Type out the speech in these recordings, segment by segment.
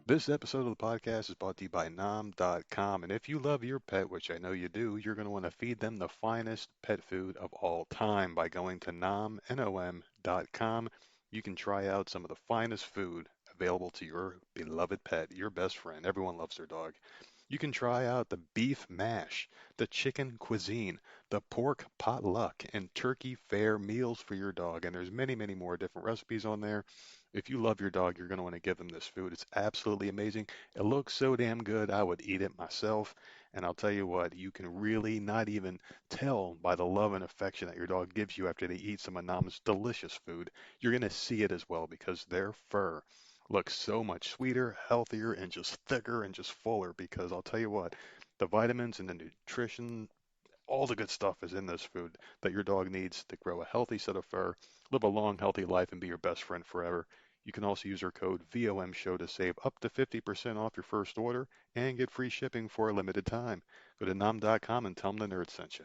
This episode of the podcast is brought to you by nomnomcom. And if you love your pet, which I know you do, you're going to want to feed them the finest pet food of all time by going to nomnomcom. You can try out some of the finest food available to your beloved pet, your best friend. Everyone loves their dog. You can try out the beef mash, the chicken cuisine, the pork potluck, and turkey fare meals for your dog. And there's many, many more different recipes on there. If you love your dog, you're going to want to give them this food. It's absolutely amazing. It looks so damn good. I would eat it myself. And I'll tell you what, you can really not even tell by the love and affection that your dog gives you after they eat some of Nam's delicious food. You're going to see it as well because their fur looks so much sweeter, healthier, and just thicker and just fuller. Because I'll tell you what, the vitamins and the nutrition, all the good stuff is in this food that your dog needs to grow a healthy set of fur, live a long, healthy life, and be your best friend forever. You can also use our code VOMSHOW to save up to 50% off your first order and get free shipping for a limited time. Go to nom.com and tell them the nerd sent you.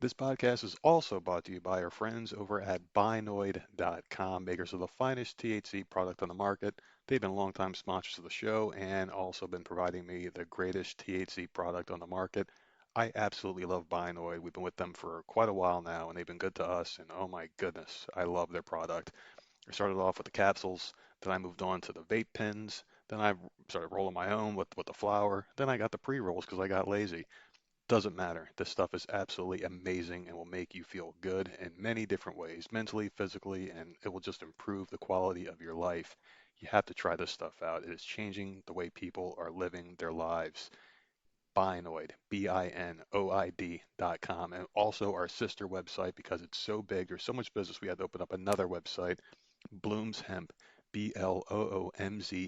This podcast is also brought to you by our friends over at Binoid.com, makers of the finest THC product on the market. They've been longtime sponsors of the show and also been providing me the greatest THC product on the market. I absolutely love Binoid. We've been with them for quite a while now, and they've been good to us. And oh my goodness, I love their product. I started off with the capsules, then I moved on to the vape pens, then I started rolling my own with the flower, then I got the pre-rolls because I got lazy. Doesn't matter. This stuff is absolutely amazing and will make you feel good in many different ways, mentally, physically, and it will just improve the quality of your life. You have to try this stuff out. It is changing the way people are living their lives. Binoid, Binoid.com, and also our sister website because it's so big. There's so much business. We had to open up another website, Bloom's Hemp, Bloomz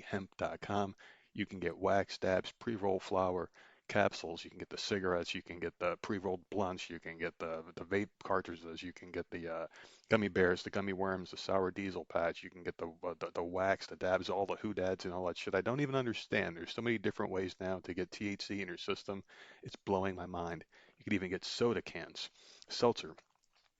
hemp.com. You can get wax dabs, pre-roll flower, capsules. You can get the cigarettes. You can get the pre-rolled blunts. You can get the vape cartridges. You can get the gummy bears, the gummy worms, the sour diesel patch. You can get the wax, the dabs, all the hoodads and all that shit. I don't even understand. There's so many different ways now to get THC in your system. It's blowing my mind. You can even get soda cans, seltzer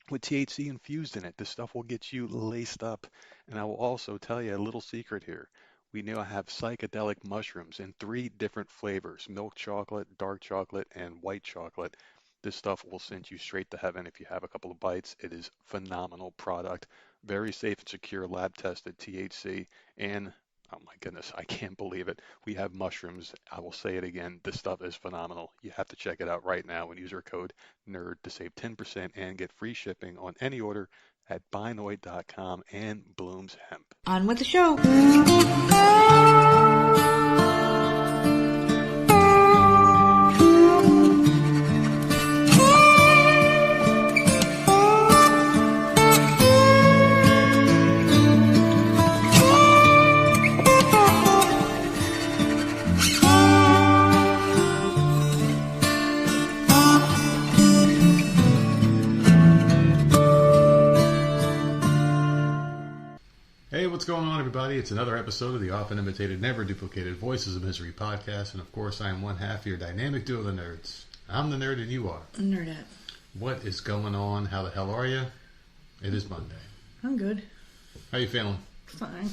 with THC infused in it. This stuff will get you laced up. And I will also tell you a little secret here. We now have psychedelic mushrooms in three different flavors: milk chocolate, dark chocolate, and white chocolate. This stuff will send you straight to heaven if you have a couple of bites. It is phenomenal product, very safe and secure, lab tested THC, and oh my goodness, I can't believe it. We have mushrooms. I will say it again. This stuff is phenomenal. You have to check it out right now and use our code NERD to save 10% and get free shipping on any order at binoid.com and Bloom's Hemp. On with the show. Hey, what's going on, everybody? It's another episode of the often imitated, never duplicated Voices of Misery podcast, and of course, I am one half of your dynamic duo of the nerds. I'm the nerd, and you are. Nerdette. What is going on? How the hell are you? It is Monday. I'm good. How you feeling? Fine.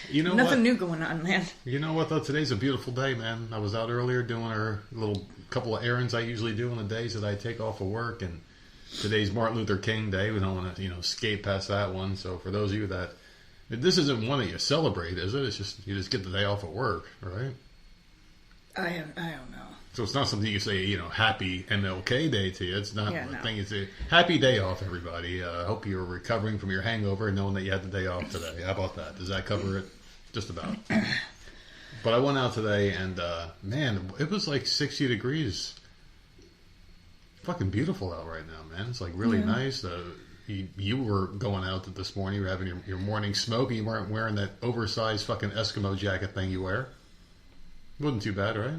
You know Nothing what? new going on, man. You know what, though? Today's a beautiful day, man. I was out earlier doing our little couple of errands I usually do on the days that I take off of work, and today's Martin Luther King Day. We don't want to, skate past that one. So for those of you that this isn't one that you celebrate, is it? It's just you just get the day off of work, right? I don't know. So it's not something you say, happy MLK Day to you. It's not a no. thing you say, happy day off, everybody. I hope you're recovering from your hangover and knowing that you had the day off today. How about that? Does that cover it? Just about. But I went out today and, man, it was like 60 degrees. Fucking beautiful out right now, man. It's like really nice. You were going out this morning. You were having your morning smoke, and you weren't wearing that oversized fucking Eskimo jacket thing you wear. Wasn't too bad, right?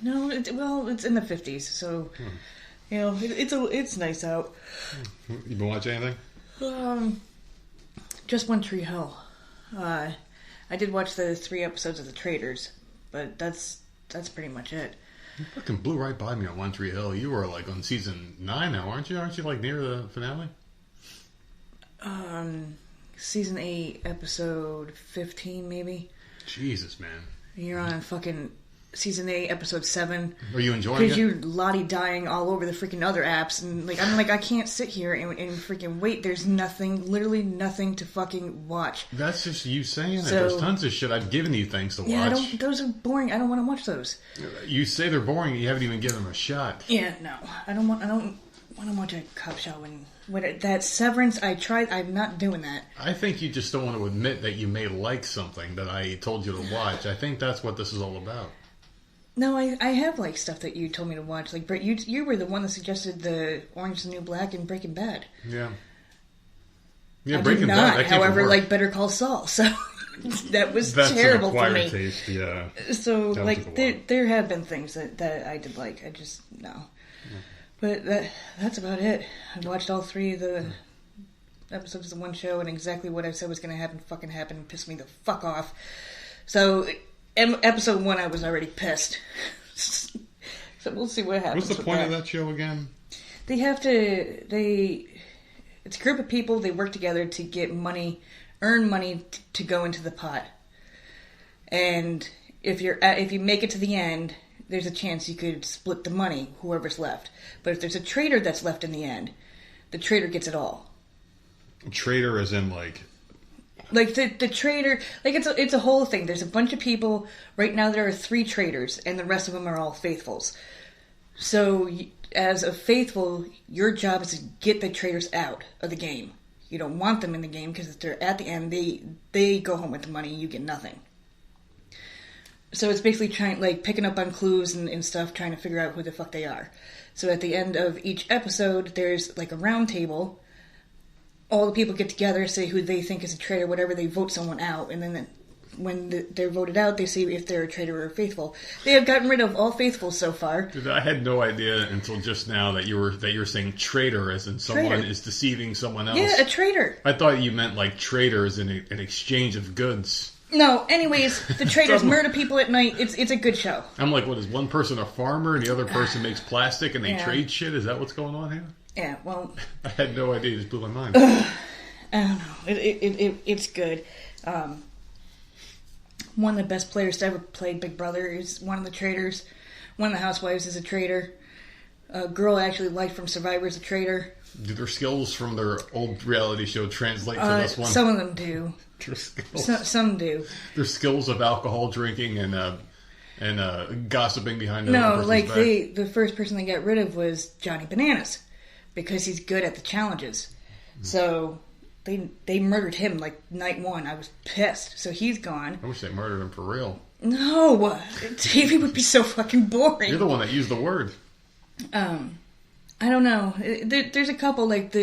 No, it's in the 50s, so it's nice out. You been watching anything? Just One Tree Hill. I did watch the 3 episodes of The Traitors, but that's pretty much it. You fucking blew right by me on One Tree Hill. You were like on season 9 now, aren't you? Aren't you like near the finale? Season 8, episode 15, maybe. Jesus, man. You're on fucking season 8, episode 7. Are you enjoying Because it? you're lottie dying all over the freaking other apps, and like I'm like I can't sit here and freaking wait. There's nothing, literally nothing to fucking watch. That's just you saying it. So- There's tons of shit. I've given you things to watch. Yeah, those are boring. I don't want to watch those. You say they're boring. You haven't even given them a shot. Yeah, no, I don't want to watch a cop show and that Severance. I tried. I'm not doing that. I think you just don't want to admit that you may like something that I told you to watch. I think that's what this is all about. No, I have like stuff that you told me to watch. Like, Brett, you were the one that suggested the Orange is the New Black and Breaking Bad. Yeah. Yeah, I Breaking did Bad. not, That came however, from like work. Better Call Saul. So that was That's terrible an for acquired me. taste. Yeah. So That like took a while. there have been things that I did like. I just no. But that's about it. I watched all 3 of the episodes of the one show, and exactly what I said was going to happen fucking happened and pissed me the fuck off. So episode 1, I was already pissed. So we'll see what happens. What's the with point of that show again? They have to. It's a group of people. They work together to get money, earn money to go into the pot. And if you make it to the end, there's a chance you could split the money, whoever's left. But if there's a traitor that's left in the end, the traitor gets it all. Traitor as in like... Like the traitor, like it's a whole thing. There's a bunch of people right now. There are 3 traitors, and the rest of them are all faithfuls. So, as a faithful, your job is to get the traitors out of the game. You don't want them in the game because if they're at the end, they go home with the money. You get nothing. So it's basically picking up on clues and stuff, trying to figure out who the fuck they are. So at the end of each episode, there's like a round table. All the people get together, say who they think is a traitor, whatever, they vote someone out, and then when they're voted out, they see if they're a traitor or a faithful. They have gotten rid of all faithfuls so far. Dude, I had no idea until just now that you were saying traitor as in someone Traitor. is deceiving someone else. Yeah, a traitor. I thought you meant like traitors in an exchange of goods. No, anyways, the traitors murder people at night. It's a good show. I'm like, what is one person a farmer and the other person makes plastic and they Yeah. trade shit? Is that what's going on here? Yeah, well, I had no idea. It just blew my mind. I don't know. It's good. One of the best players to ever play Big Brother is one of the traitors. One of the housewives is a traitor. A girl I actually liked from Survivor is a traitor. Do their skills from their old reality show translate to this one? Some of them do. Their skills, Some do. their skills of alcohol drinking and gossiping behind the No, other person's like back. the first person they got rid of was Johnny Bananas because he's good at the challenges. So they murdered him like night 1. I was pissed. So he's gone. I wish they murdered him for real. No, TV would be so fucking boring. You're the one that used the word. I don't know. There's a couple like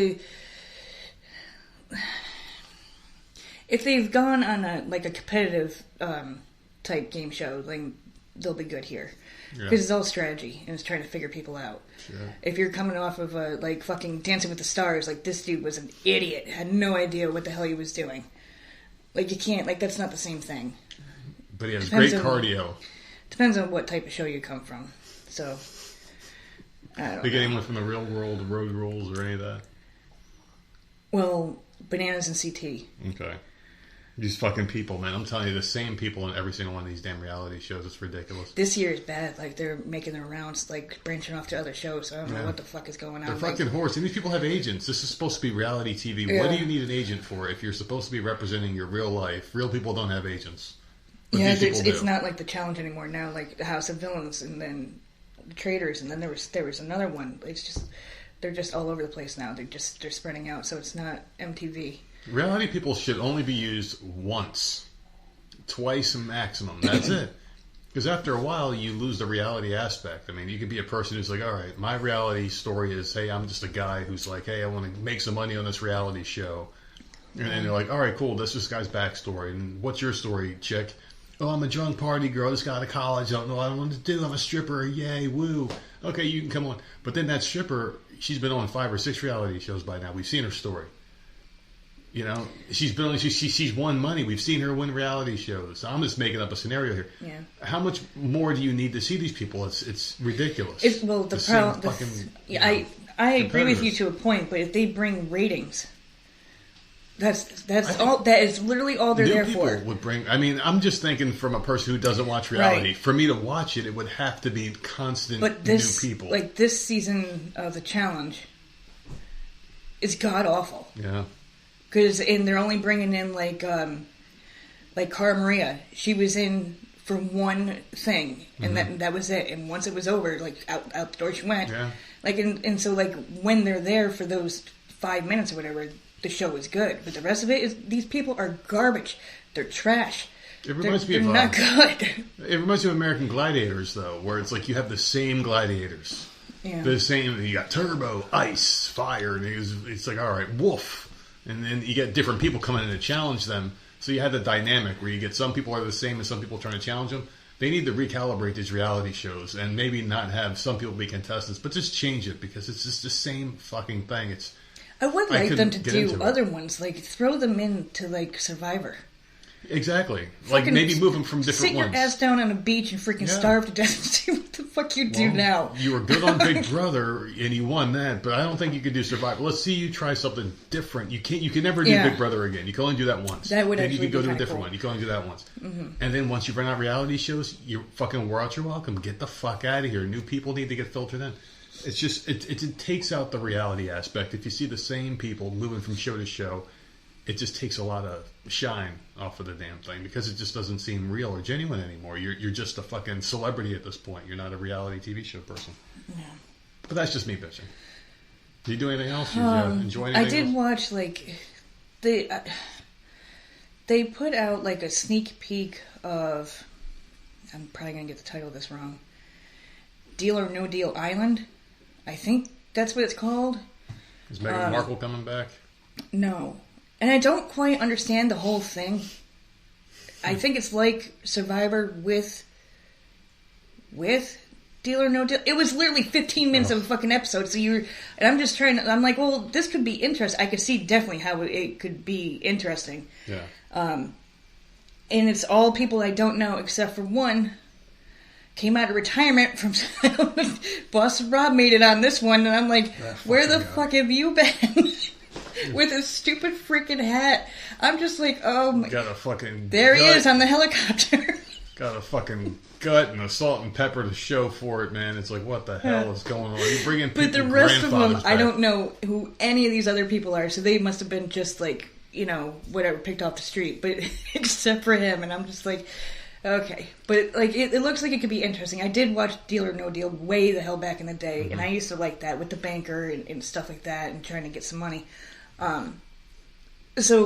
if they've gone on a competitive type game show, then they'll be good here because Yeah. it's all strategy and it's trying to figure people out. Sure. If you're coming off of fucking Dancing with the Stars, like this dude was an idiot, had no idea what the hell he was doing. Like you can't that's not the same thing. But he has Depends great on- cardio. Depends on what type of show you come from. So I don't They get know. anyone from the real world, the road rules, or any of that? Well, Bananas and CT. Okay. These fucking people, man. I'm telling you, the same people in every single one of these damn reality shows. It's ridiculous. This year is bad. Like they're making their rounds, like branching off to other shows. So I don't know what the fuck is going on. They're Like, fucking horse. And these people have agents. This is supposed to be reality TV. Yeah. What do you need an agent for if you're supposed to be representing your real life? Real people don't have agents. But yeah, these people it's do. not like the challenge anymore. Now, like the House of Villains, and then the Traitors, and then there was another one. It's just they're just all over the place now. They're spreading out. So it's not MTV. Reality people should only be used once. Twice maximum. That's it. Because after a while, you lose the reality aspect. I mean, you could be a person who's like, all right, my reality story is, hey, I'm just a guy who's like, hey, I want to make some money on this reality show. And then they're like, all right, cool, this guy's backstory. And what's your story, chick? Oh, I'm a drunk party girl. Just got out of college. I don't know what I want to do. I'm a stripper. Yay, woo. Okay, you can come on. But then that stripper, she's been on 5 or 6 reality shows by now. We've seen her story. You know, she's been on, she's won money. We've seen her win reality shows. So I'm just making up a scenario here. Yeah. How much more do you need to see these people? It's ridiculous. The same problem. fucking, I agree with you competitors. to a point, but if they bring ratings, That's all. That is literally all they're there for. Would bring. I mean, I'm just thinking from a person who doesn't watch reality. Right. For me to watch it, it would have to be constant but new people. Like this season of the challenge, is god awful. Yeah. And they're only bringing in like Cara Maria. She was in for one thing, and that was it. And once it was over, like out the door she went. Yeah. Like and so like when they're there for those 5 minutes or whatever, the show is good. But the rest of it is these people are garbage. They're trash. It reminds me they're of not good. It reminds me of American Gladiators, though, where it's like you have the same gladiators. Yeah. The same. You got Turbo, Ice, Fire, and it's like, all right, Wolf. And then you get different people coming in to challenge them. So you have the dynamic where you get some people are the same and some people trying to challenge them. They need to recalibrate these reality shows and maybe not have some people be contestants, but just change it because it's just the same fucking thing. I would like them to do other it. ones, like throw them into like Survivor. Exactly. Like maybe move them from different ones. Sit your ass down on a beach and freaking starve to death and see what the fuck you do now. You were good on Big Brother and you won that, but I don't think you could do Survivor. Let's see you try something different. You can never do Big Brother again. You can only do that once. That would then you actually can go be to a different cool. one. You can only do that once. Mm-hmm. And then once you run out of reality shows, you fucking wore out your welcome. Get the fuck out of here. New people need to get filtered in. It's just it takes out the reality aspect. If you see the same people moving from show to show, it just takes a lot of shine off of the damn thing because it just doesn't seem real or genuine anymore. You're just a fucking celebrity at this point. You're not a reality TV show person. Yeah. But that's just me bitching. Did you do anything else? Did you enjoy anything I did else? watch like they put out like a sneak peek of, I'm probably gonna get the title of this wrong, Deal or No Deal Island. I think that's what it's called. Is Meghan Markle coming back? No. And I don't quite understand the whole thing. I think it's like Survivor with Deal or No Deal. It was literally 15 minutes of a fucking episode. So and I'm just I'm like, well, this could be interesting. I could see definitely how it could be interesting. Yeah. And it's all people I don't know except for one. Came out of retirement from Boss Rob made it on this one, and I'm like, where the fuck have you been? With a stupid freaking hat. I'm just like, oh my... Got a fucking There gut. he is on the helicopter. Got a fucking gut and a salt and pepper to show for it, man. It's like, what the hell is going on? You bring in people, but the rest of them, back. I don't know who any of these other people are, so they must have been just like, whatever, picked off the street. But except for him, and I'm just like... Okay, but like it looks like it could be interesting. I did watch Deal or No Deal way the hell back in the day, and I used to like that with the banker and stuff like that, and trying to get some money. So,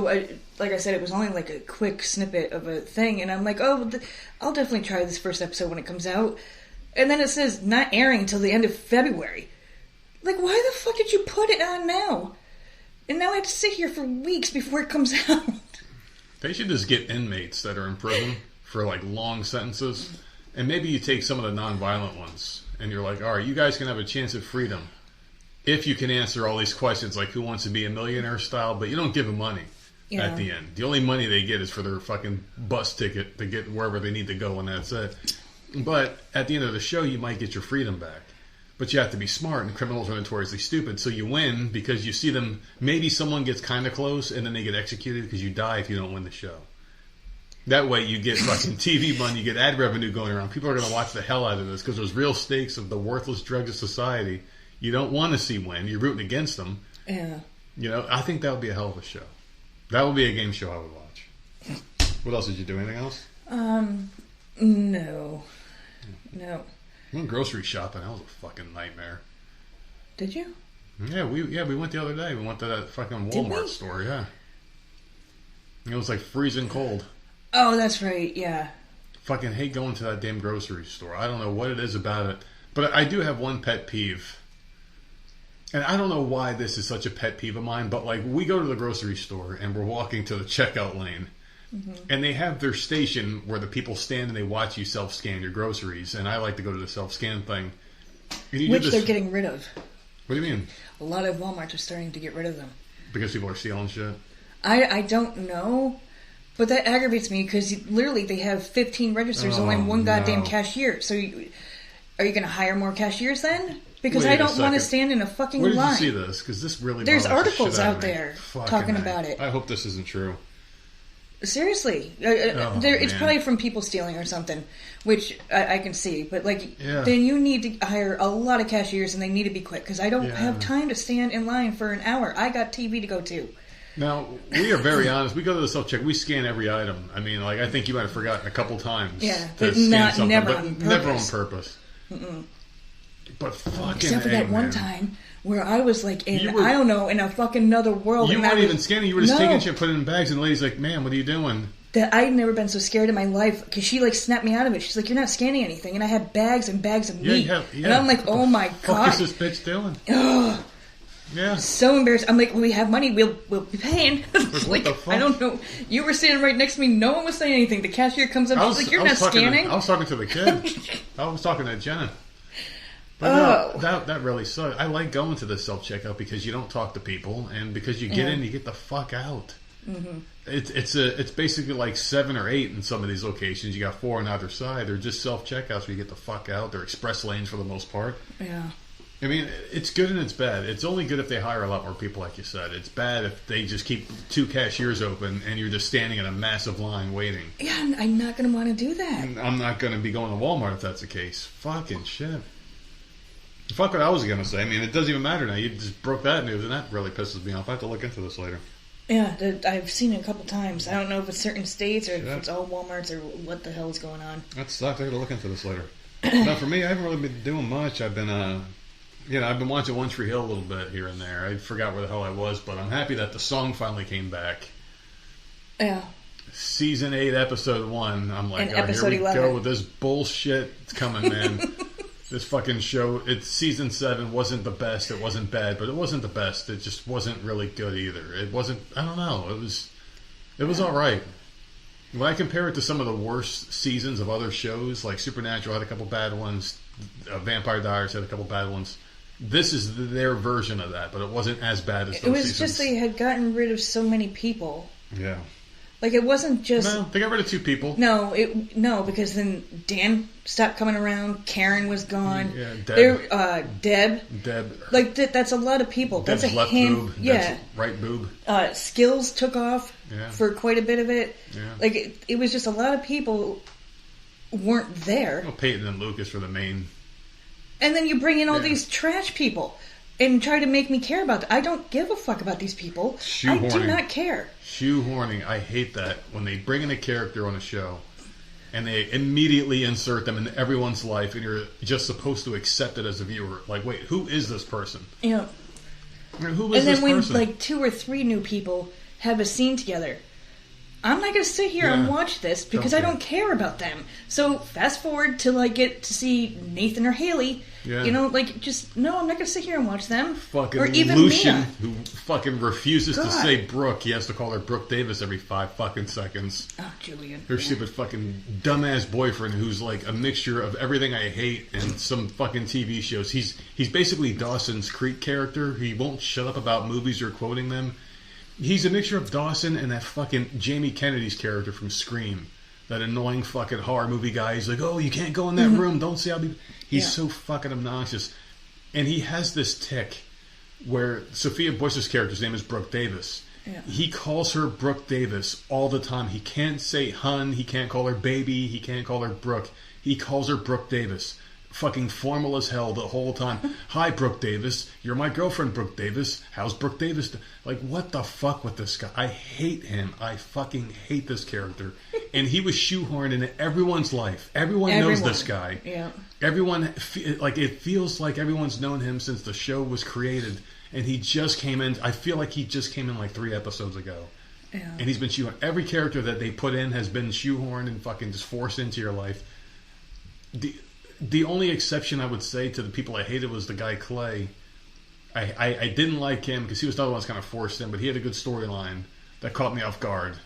like I said, it was only like a quick snippet of a thing, and I'm like, oh, I'll definitely try this first episode when it comes out. And then it says not airing until the end of February. Like, why the fuck did you put it on now? And now I have to sit here for weeks before it comes out. They should just get inmates that are in prison for like long sentences, and maybe you take some of the non-violent ones, and you're like, all right, you guys can have a chance at freedom if you can answer all these questions like who wants to be a millionaire style, but you don't give them money at the end. The only money they get is for their fucking bus ticket to get wherever they need to go, and that's it. But at the end of the show, you might get your freedom back. But you have to be smart, and criminals are notoriously stupid, so you win because you see them, maybe someone gets kind of close, and then they get executed because you die if you don't win the show. That way you get fucking TV money, you get ad revenue going around. People are going to watch the hell out of this because there's real stakes of the worthless drugs of society. You don't want to see win. You're rooting against them. Yeah. I think that would be a hell of a show. That would be a game show I would watch. What else did you do? Anything else? No. I went grocery shopping. That was a fucking nightmare. Did you? Yeah, we went the other day. We went to that fucking Wal-Mart store, yeah. It was like freezing cold. Oh, that's right, yeah. Fucking hate going to that damn grocery store. I don't know what it is about it. But I do have one pet peeve. And I don't know why this is such a pet peeve of mine, but like we go to the grocery store and we're walking to the checkout lane. Mm-hmm. And they have their station where the people stand and they watch you self-scan your groceries. And I like to go to the self-scan thing. Which they're getting rid of. What do you mean? A lot of Walmarts are starting to get rid of them. Because people are stealing shit? I don't know. But that aggravates me because literally they have 15 registers and only one goddamn cashier. So are you going to hire more cashiers then? because Wait I a don't want to second. stand in a fucking Where did line. you see this? Because this really There's bothers the articles shit out of me. there Fucking talking A. about it. I hope this isn't true. Seriously, Oh, it's man. probably from people stealing or something, which I can see. But Yeah. then you need to hire a lot of cashiers, and they need to be quick because I don't Yeah. have time to stand in line for an hour. I got TV to go to. Now, we are very honest. We go to the self-check. We scan every item. I mean, like, I think you might have forgotten a couple times. Yeah, to but scan not- something, never but on never on purpose. purpose. But fucking Except for A, that one man. time where I was like in, You were- I don't know, in a fucking another world. You and I weren't was- even scanning. You were just No. taking shit, putting it in bags, and the lady's like, "Ma'am, what are you doing?" That I'd never been so scared in my life because she like snapped me out of it. She's like, "You're not scanning anything," and I had bags and bags of meat, and I'm like, "Oh my What god!" is this bitch doing? Ugh. Yeah. So embarrassed. I'm like, we have money. We'll be paying. what the fuck? I don't know. You were standing right next to me. No one was saying anything. The cashier comes up. She's like, "You're not scanning." I was talking to the kid. I was talking to Jenna. But no, that really sucks. I like going to the self-checkout because you don't talk to people, and because you get in, you get the fuck out. Mm-hmm. It's basically like 7 or 8 in some of these locations. You got 4 on either side. They're just self-checkouts where you get the fuck out. They're express lanes for the most part. Yeah. I mean, it's good and it's bad. It's only good if they hire a lot more people, like you said. It's bad if they just keep 2 cashiers open and you're just standing in a massive line waiting. Yeah, I'm not going to want to do that. I'm not going to be going to Walmart if that's the case. Fucking shit. Fuck what I was going to say. I mean, it doesn't even matter now. You just broke that news, and that really pisses me off. I have to look into this later. Yeah, I've seen it a couple times. I don't know if it's certain states or if Shit. it's all Walmarts or what the hell is going on. That sucks. I got to look into this later. Now, for me, I haven't really been doing much. I've been, I've been watching One Tree Hill a little bit here and there. I forgot where the hell I was, but I'm happy that the song finally came back. Yeah. Season 8, episode 1. I'm like, And oh, here episode we 11. go with this bullshit. It's coming, man. This fucking show. It's season 7 wasn't the best. It wasn't bad, but it wasn't the best. It just wasn't really good either. It wasn't. I don't know. It was all right. When I compare it to some of the worst seasons of other shows, like Supernatural had a couple bad ones, Vampire Diaries had a couple bad ones. This is their version of that, but it wasn't as bad as those It was seasons. just they had gotten rid of so many people. Yeah. Like, it wasn't just... No, they got rid of 2 people. No, because then Dan stopped coming around. Karen was gone. Yeah, Deb. Deb. Like, that's a lot of people. Deb's that's a left hand. boob. Yeah. Deb's right boob. Skills took off Yeah. for quite a bit of it. Yeah. Like, it was just a lot of people weren't there. Well, Peyton and Lucas were the main. And then you bring in all Yeah. these trash people and try to make me care about them. I don't give a fuck about these people. I do Shoehorning. not care. Shoehorning. I hate that. When they bring in a character on a show and they immediately insert them in everyone's life and you're just supposed to accept it as a viewer. Like, wait, who is this person? Yeah. I mean, who is And this then when person? like 2 or 3 new people have a scene together, I'm not going to sit here and Yeah. watch this because Don't I don't care about them. So fast forward till I get to see Nathan or Haley. Yeah. You know, like, just, no, I'm not going to sit here and watch them. Fucking or even Lucian, Mia. who fucking refuses to God. say Brooke. He has to call her Brooke Davis every 5 fucking seconds. Oh, Julian. Her Yeah. stupid fucking dumbass boyfriend who's like a mixture of everything I hate and some fucking TV shows. He's basically Dawson's Creek character. He won't shut up about movies or quoting them. He's a mixture of Dawson and that fucking Jamie Kennedy's character from Scream. That annoying fucking horror movie guy. He's like, oh, you can't go in that room. Don't say I'll be... He's Yeah. so fucking obnoxious. And he has this tick where Sophia Bush's character's name is Brooke Davis. Yeah. He calls her Brooke Davis all the time. He can't say hun. He can't call her baby. He can't call her Brooke. He calls her Brooke Davis. Fucking formal as hell the whole time. Hi, Brooke Davis. You're my girlfriend, Brooke Davis. How's Brooke Davis? Like, what the fuck with this guy? I hate him. I fucking hate this character. And he was shoehorned into everyone's life. Everyone knows this guy. Yeah. Everyone, like, it feels like everyone's known him since the show was created. And he just came in. I feel like he just came in like 3 episodes ago. Yeah. And he's been shoehorned. Every character that they put in has been shoehorned and fucking just forced into your life. The only exception I would say to the people I hated was the guy Clay. I didn't like him because he was the other one's kind of forced in, but he had a good storyline that caught me off guard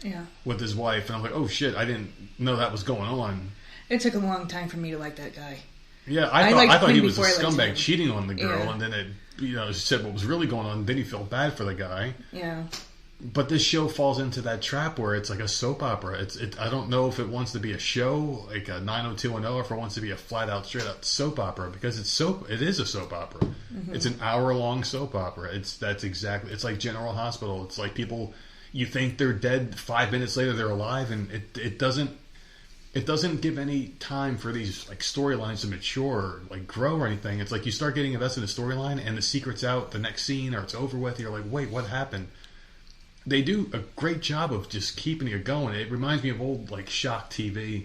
Yeah. with his wife. And I was like, oh shit, I didn't know that was going on. It took a long time for me to like that guy. Yeah, I I liked thought he him was a before I liked scumbag him. cheating on the girl, Yeah. and then it said what was really going on. Then he felt bad for the guy. Yeah. But this show falls into that trap where it's like a soap opera. I don't know if it wants to be a show like a 90210 or if it wants to be a flat out straight out soap opera because it is a soap opera. Mm-hmm. It's an hour-long soap opera. It's like General Hospital. It's like people, you think they're dead, 5 minutes later they're alive, and it doesn't give any time for these like storylines to mature or like grow or anything. It's like you start getting invested in a storyline and the secret's out the next scene or it's over with. You're like, wait, what happened? They do a great job of just keeping it going. It reminds me of old like shock TV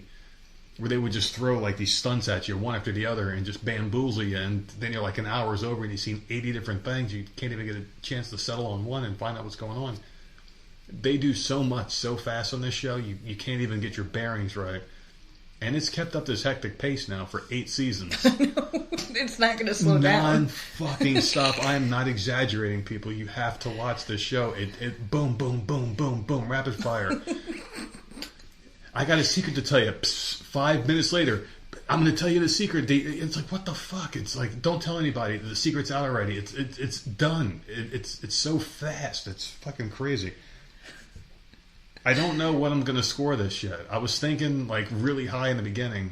where they would just throw like these stunts at you one after the other and just bamboozle you, and then you're like an hour's over and you've seen 80 different things. You can't even get a chance to settle on one and find out what's going on. They do so much so fast on this show, you can't even get your bearings right. And it's kept up this hectic pace now for 8 seasons. It's not going to slow down. Non-fucking stop. I am not exaggerating, people. You have to watch this show. It boom, boom, boom, boom, boom, rapid fire. I got a secret to tell you. 5 minutes later, I'm going to tell you the secret. It's like, what the fuck? It's like, don't tell anybody. The secret's out already. It's done. It's so fast. It's fucking crazy. I don't know what I'm going to score this yet. I was thinking like really high in the beginning.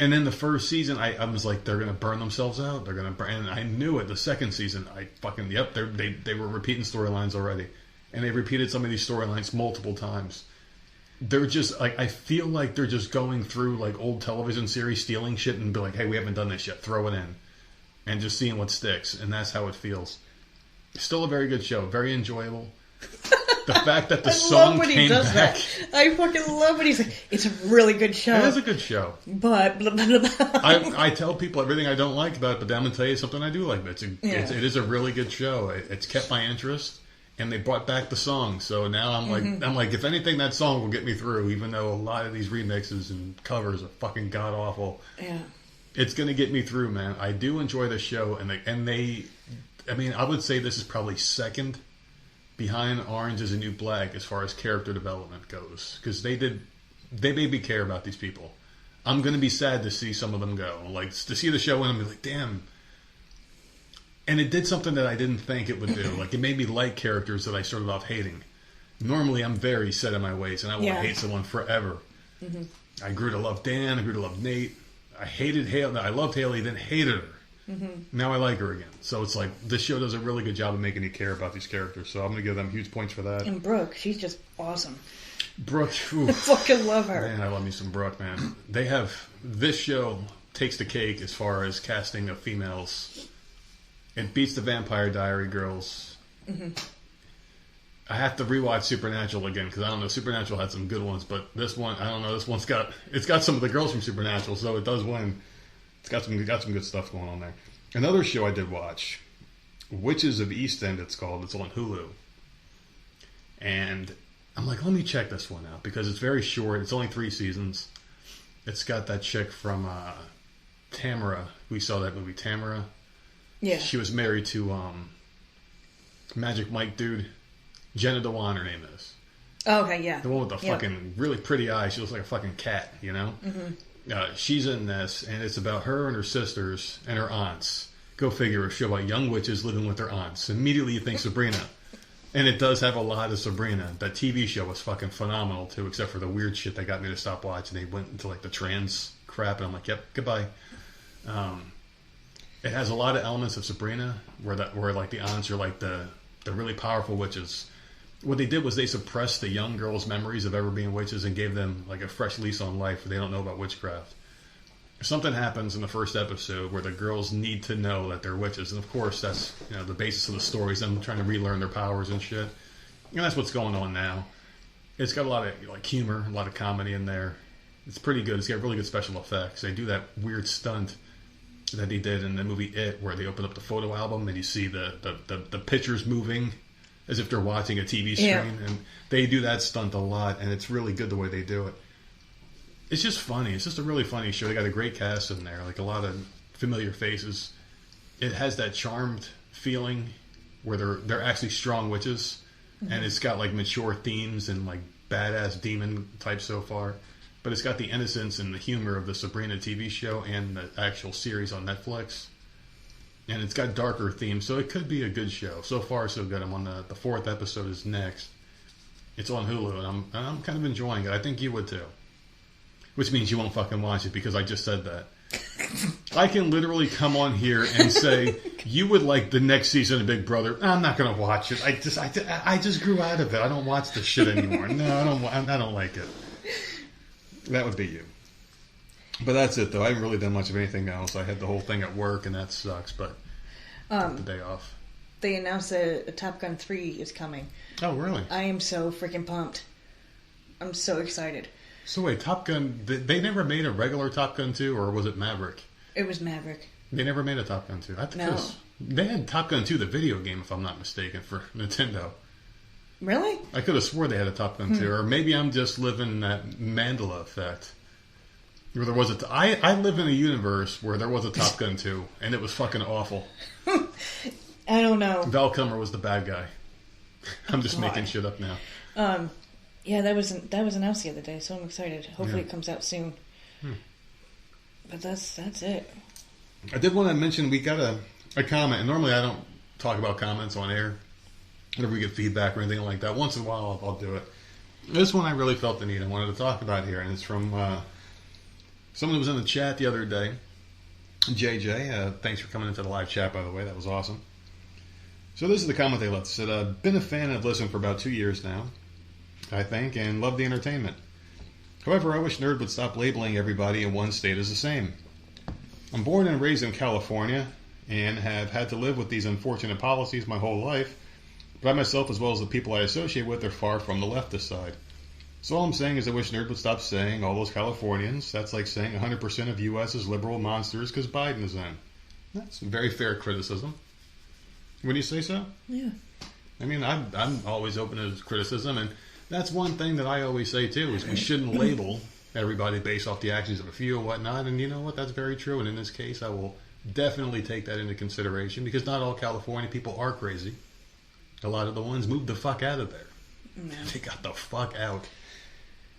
And then the first season, I was like, they're going to burn themselves out. They're going to burn. And I knew it. The second season, they were repeating storylines already. And they repeated some of these storylines multiple times. They're just like, I feel like they're just going through like old television series, stealing shit and be like, hey, we haven't done this yet. Throw it in. And just seeing what sticks. And that's how it feels. Still a very good show. Very enjoyable. The fact that the song came back. That. I fucking love when he's like, it's a really good show. It is a good show. But blah, blah, blah. I tell people everything I don't like about it, but then I'm going to tell you something I do like. It is a really good show. It's kept my interest, and they brought back the song. So now I'm like, if anything, that song will get me through, even though a lot of these remixes and covers are fucking god-awful. Yeah. It's going to get me through, man. I do enjoy the show, and I would say this is probably second behind Orange Is the New Black as far as character development goes, because they made me care about these people. I'm going to be sad to see some of them go, like to see the show and I'm like, damn. And it did something that I didn't think it would do. Like it made me like characters that I started off hating. Normally I'm very set in my ways and I will hate someone forever. Mm-hmm. I grew to love Dan. I grew to love Nate. I hated Haley. I loved Haley, then hated her. Mm-hmm. Now I like her again. So it's like this show does a really good job of making you care about these characters. So I'm going to give them huge points for that. And Brooke, she's just awesome. Brooke, I fucking love her. Man, I love me some Brooke, man. This show takes the cake as far as casting of females. It beats the Vampire Diary girls. Mm-hmm. I have to rewatch Supernatural again because I don't know. Supernatural had some good ones, but this one, I don't know. This one's got some of the girls from Supernatural, so it does win. It's got some good stuff going on there. Another show I did watch, Witches of East End, it's called. It's on Hulu. And I'm like, let me check this one out because it's very short. It's only 3 seasons. It's got that chick from Tamara. We saw that movie, Tamara. Yeah. She was married to Magic Mike dude. Jenna Dewan, her name is. Oh, okay, yeah. The one with the fucking really pretty eyes. She looks like a fucking cat, you know? Mm-hmm. She's in this, and it's about her and her sisters and her aunts. Go figure, a show about young witches living with their aunts. Immediately you think Sabrina. And it does have a lot of Sabrina. That TV show was fucking phenomenal, too, except for the weird shit that got me to stop watching. They went into, like, the trans crap, and I'm like, yep, goodbye. It has a lot of elements of Sabrina, where like, the aunts are, like, the really powerful witches. What they did was they suppressed the young girls' memories of ever being witches and gave them like a fresh lease on life. They don't know about witchcraft. Something happens in the first episode where the girls need to know that they're witches, and of course that's the basis of the stories. Them trying to relearn their powers and shit. And that's what's going on now. It's got a lot of like humor, a lot of comedy in there. It's pretty good. It's got really good special effects. They do that weird stunt that they did in the movie It, where they open up the photo album and you see the pictures moving as if they're watching a TV screen. Yeah. And they do that stunt a lot, and it's really good the way they do it. It's just funny. It's just a really funny show. They got a great cast in there, like a lot of familiar faces. It has that charmed feeling where they're actually strong witches, mm-hmm. and it's got like mature themes and like badass demon type so far. But it's got the innocence and the humor of the Sabrina TV show and the actual series on Netflix. and it's got darker themes, so it could be a good show. So far, so good. I'm on the fourth episode is next. It's on Hulu, and I'm kind of enjoying it. I think you would too. Which means you won't fucking watch it because I just said that. I can literally come on here and say you would like the next season of Big Brother. I'm not going to watch it. I just grew out of it. I don't watch this shit anymore. No, I don't like it. That would be you. But that's it, though. I haven't really done much of anything else. I had the whole thing at work, and that sucks. But took the day off. They announced that a Top Gun 3 is coming. Oh, really? I am so freaking pumped. I'm so excited. So wait, Top Gun, they never made a regular Top Gun 2, or was it Maverick? It was Maverick. They never made a Top Gun 2. I think No. they had Top Gun 2, the video game, if I'm not mistaken, for Nintendo. Really? I could have swore they had a Top Gun 2, or maybe I'm just living that Mandela effect. Where there was I live in a universe where there was a Top Gun 2, and it was fucking awful. I don't know. Val Kilmer was the bad guy. I'm just making shit up now. Yeah, that was announced the other day, so I'm excited. Hopefully it comes out soon. But that's it. I did want to mention we got a comment, and normally I don't talk about comments on air whenever we get feedback or anything like that. Once in a while I'll do it. This one I really felt the need. I wanted to talk about here, and it's from someone who was in the chat the other day. JJ, thanks for coming into the live chat, by the way. That was awesome. So this is the comment they left. It said, been a fan and have listened for about 2 years now, I think, and love the entertainment. However, I wish Nerd would stop labeling everybody in one state as the same. I'm born and raised in California and have had to live with these unfortunate policies my whole life, but I myself, as well as the people I associate with, are far from the leftist side. So all I'm saying is I wish Nerd would stop saying all those Californians. That's like saying 100% of U.S. is liberal monsters because Biden is in. That's very fair criticism. Wouldn't you say so? Yeah. I mean, I'm always open to criticism, and that's one thing that I always say, too, is we shouldn't label everybody based off the actions of a few and whatnot, and you know what? That's very true, and in this case, I will definitely take that into consideration, because not all California people are crazy. A lot of the ones moved the fuck out of there. No. They got the fuck out.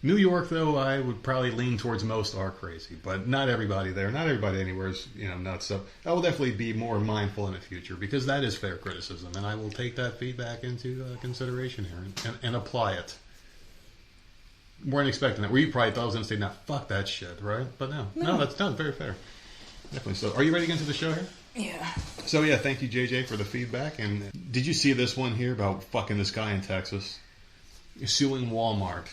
New York, though, I would probably lean towards most are crazy, but not everybody there. Not everybody anywhere is, nuts. So I will definitely be more mindful in the future, because that is fair criticism, and I will take that feedback into consideration here and apply it. Weren't expecting that. You probably thought I was going to say, "Now fuck that shit," right? But no, that's very fair. Definitely. So, are you ready to get into the show here? Yeah. So yeah, thank you, JJ, for the feedback. And did you see this one here about fucking this guy in Texas suing Wal-Mart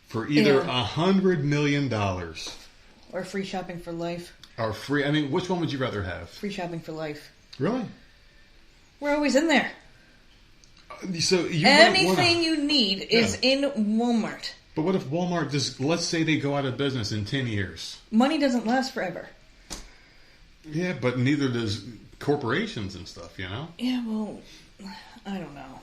for either $100 million or free shopping for life? Or free? I mean, which one would you rather have? Free shopping for life. Really? We're always in there. So you anything you need is in Walmart. But what if Walmart just, let's say they go out of business in 10 years? Money doesn't last forever. Yeah, but neither does corporations and stuff, Yeah, well, I don't know.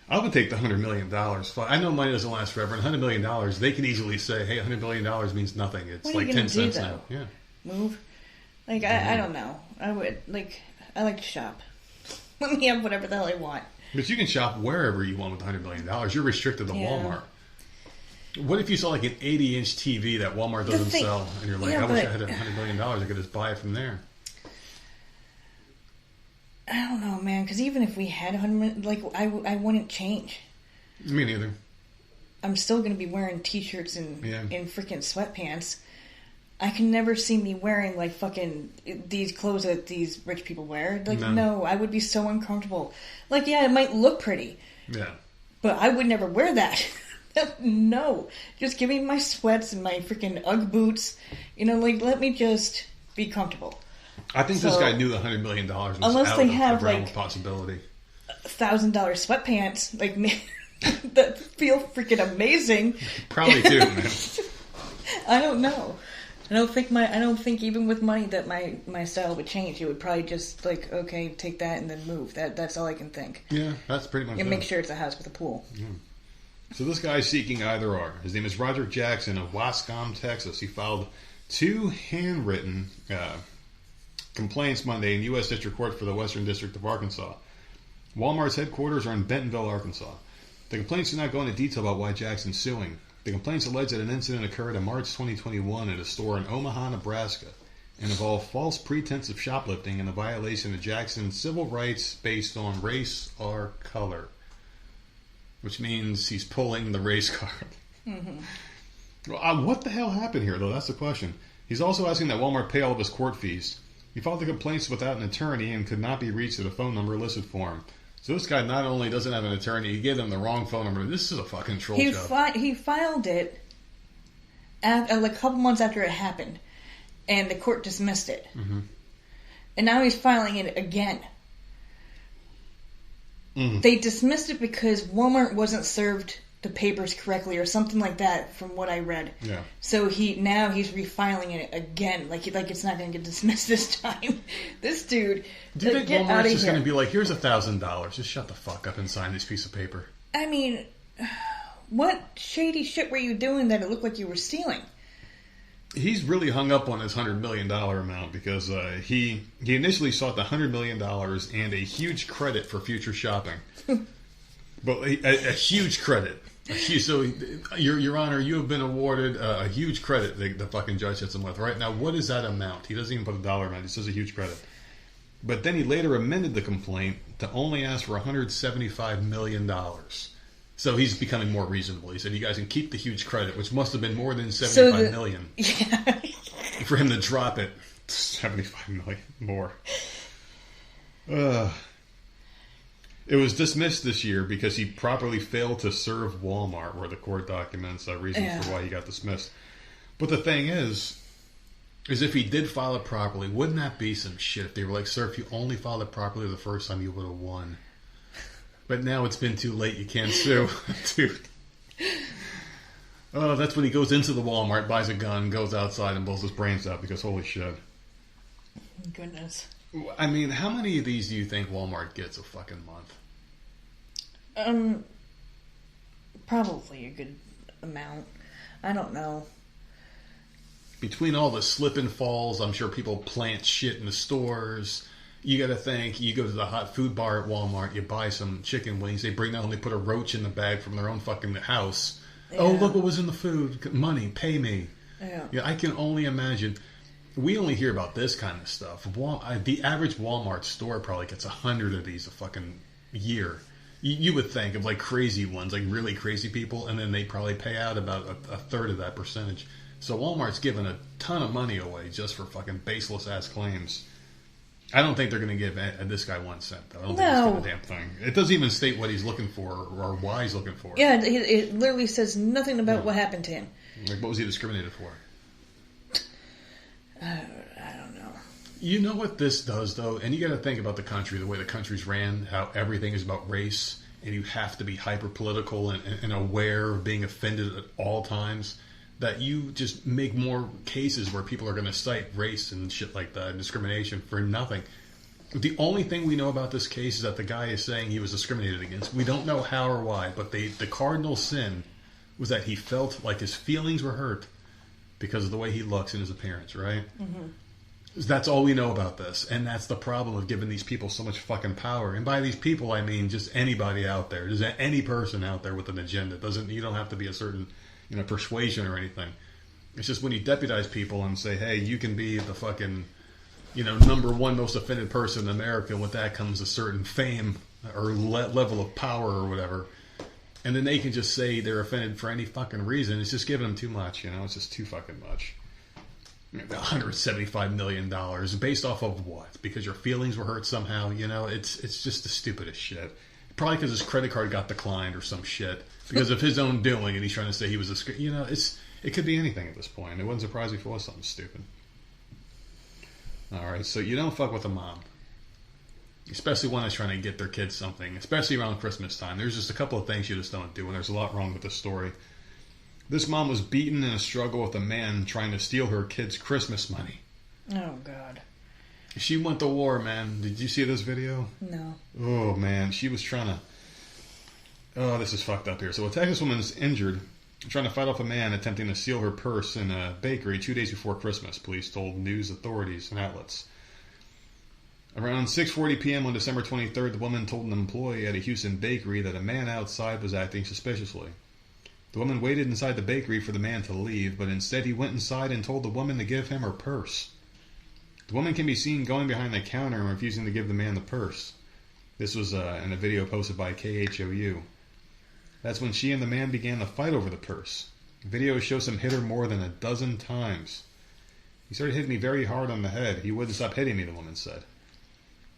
I would take the $100 million. I know money doesn't last forever, and $100 million, they can easily say, hey, $100 million means nothing. It's what are you like 10 cents do, now. Yeah. Move? Like, I don't know. I like to shop. Let me have whatever the hell I want. But you can shop wherever you want with $100 million. You're restricted to Walmart. What if you saw like an 80-inch TV that Walmart doesn't sell, and you're like, I wish I had $100 million. I could just buy it from there. I don't know, man. Because even if we had $100 million, like, I wouldn't change. Me neither. I'm still going to be wearing T-shirts and freaking sweatpants. I can never see me wearing, like, fucking these clothes that these rich people wear. Like, no, I would be so uncomfortable. Like, yeah, it might look pretty. Yeah. But I would never wear that. No. Just give me my sweats and my freaking Ugg boots. Like, let me just be comfortable. I think this guy knew the $100 million was unless out they of have, the realm like, of possibility. $1,000 sweatpants, like, that feel freaking amazing. Probably too, man. I don't know. I don't think even with money that my style would change. It would probably just like, okay, take that and then move. That's all I can think. Yeah, that's pretty much it. And make sure it's a house with a pool. Yeah. So this guy's seeking either or. His name is Roger Jackson of Wascom, Texas. He filed 2 handwritten complaints Monday in U.S. District Court for the Western District of Arkansas. Walmart's headquarters are in Bentonville, Arkansas. The complaints do not go into detail about why Jackson's suing. The complaints allege that an incident occurred in March 2021 at a store in Omaha, Nebraska, and involve false pretense of shoplifting and a violation of Jackson's civil rights based on race or color. Which means he's pulling the race card. Mm-hmm. Well, what the hell happened here, though? That's the question. He's also asking that Wal-Mart pay all of his court fees. He filed the complaints without an attorney and could not be reached at a phone number listed for him. So this guy not only doesn't have an attorney, he gave them the wrong phone number. This is a fucking troll job. He filed it like a couple months after it happened, and the court dismissed it. Mm-hmm. And now he's filing it again. Mm. They dismissed it because Walmart wasn't served the papers correctly or something like that from what I read. Yeah. So he's refiling it again. Like it's not going to get dismissed this time. This dude. Do you think Walmart's just going to be like, here's $1,000. Just shut the fuck up and sign this piece of paper? I mean, what shady shit were you doing that it looked like you were stealing? He's really hung up on his $100 million amount because he initially sought the $100 million and a huge credit for future shopping. But a huge credit. So, Your Honor, you have been awarded a huge credit, the fucking judge hits him with, right? Now, what is that amount? He doesn't even put a dollar amount. He says a huge credit. But then he later amended the complaint to only ask for $175 million. So he's becoming more reasonable. He said, you guys can keep the huge credit, which must have been more than $75 million. Yeah. For him to drop it, $75 million more. It was dismissed this year because he properly failed to serve Walmart, where the court documents reasons for why he got dismissed. But the thing is if he did file it properly, wouldn't that be some shit if they were like, sir, if you only filed it properly the first time, you would have won. But now it's been too late. You can't sue. Dude. Oh, that's when he goes into the Walmart, buys a gun, goes outside and blows his brains out because holy shit. Goodness. I mean, how many of these do you think Walmart gets a fucking month? Probably a good amount. I don't know. Between all the slip and falls, I'm sure people plant shit in the stores. You got to think, you go to the hot food bar at Walmart, you buy some chicken wings, they bring down, they put a roach in the bag from their own fucking house. Yeah. Oh, look what was in the food. Money, pay me. Yeah, I can only imagine. We only hear about this kind of stuff. The average Walmart store probably gets 100 of these a fucking year. You would think of like crazy ones, like really crazy people, and then they probably pay out about a third of that percentage. So Walmart's giving a ton of money away just for fucking baseless ass claims. I don't think they're going to give this guy 1 cent, though. I don't think he's getting a damn thing. It doesn't even state what he's looking for or why he's looking for it. Yeah, it literally says nothing about what happened to him. Like, what was he discriminated for? I don't know. You know what this does, though? And you got to think about the country, the way the country's ran, how everything is about race, and you have to be hyper-political and aware of being offended at all times, that you just make more cases where people are going to cite race and shit like that, and discrimination for nothing. The only thing we know about this case is that the guy is saying he was discriminated against. We don't know how or why, but the cardinal sin was that he felt like his feelings were hurt because of the way he looks and his appearance, right? Mm-hmm. That's all we know about this, and that's the problem of giving these people so much fucking power. And by these people, I mean just anybody out there. There's any person out there with an agenda. You don't have to be a certain persuasion or anything. It's just when you deputize people and say, hey, you can be the fucking, number one most offended person in America, and with that comes a certain fame or level of power or whatever. And then they can just say they're offended for any fucking reason. It's just giving them too much, It's just too fucking much. $175 million based off of what? Because your feelings were hurt somehow, It's just the stupidest shit. Probably because his credit card got declined or some shit. Because of his own doing, and he's trying to say he was it could be anything at this point. It wouldn't surprise me if it was something stupid. Alright, so you don't fuck with a mom. Especially one that's trying to get their kids something. Especially around Christmas time. There's just a couple of things you just don't do, and there's a lot wrong with this story. This mom was beaten in a struggle with a man trying to steal her kid's Christmas money. Oh, God. She went to war, man. Did you see this video? No. Oh, man. She was trying to... Oh, this is fucked up here. So a Texas woman is injured trying to fight off a man attempting to steal her purse in a bakery 2 days before Christmas, police told news authorities and outlets. Around 6:40 p.m. on December 23rd, the woman told an employee at a Houston bakery that a man outside was acting suspiciously. The woman waited inside the bakery for the man to leave, but instead he went inside and told the woman to give him her purse. The woman can be seen going behind the counter and refusing to give the man the purse. This was in a video posted by KHOU. That's when she and the man began to fight over the purse. The video shows him hit her more than a dozen times. He started hitting me very hard on the head. He wouldn't stop hitting me, the woman said.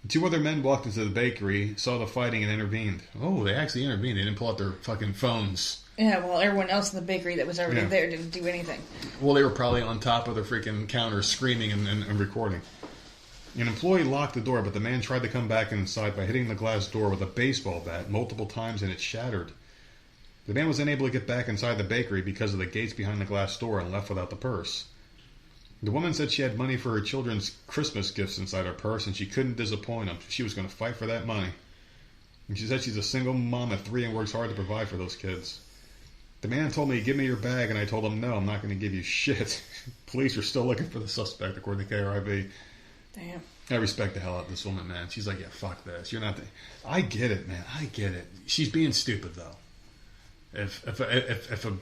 Two other men walked into the bakery, saw the fighting, and intervened. Oh, they actually intervened. They didn't pull out their fucking phones. Yeah, well, everyone else in the bakery that was already there didn't do anything. Well, they were probably on top of the freaking counter screaming and recording. An employee locked the door, but the man tried to come back inside by hitting the glass door with a baseball bat multiple times, and it shattered. The man was unable to get back inside the bakery because of the gates behind the glass door and left without the purse. The woman said she had money for her children's Christmas gifts inside her purse, and she couldn't disappoint them. She was going to fight for that money. And she said she's a single mom of 3 and works hard to provide for those kids. The man told me, give me your bag, and I told him, no, I'm not going to give you shit. Police are still looking for the suspect, according to KRIB. Damn. I respect the hell out of this woman, man. She's like, yeah, fuck this. You're not I get it, man. I get it. She's being stupid, though. If a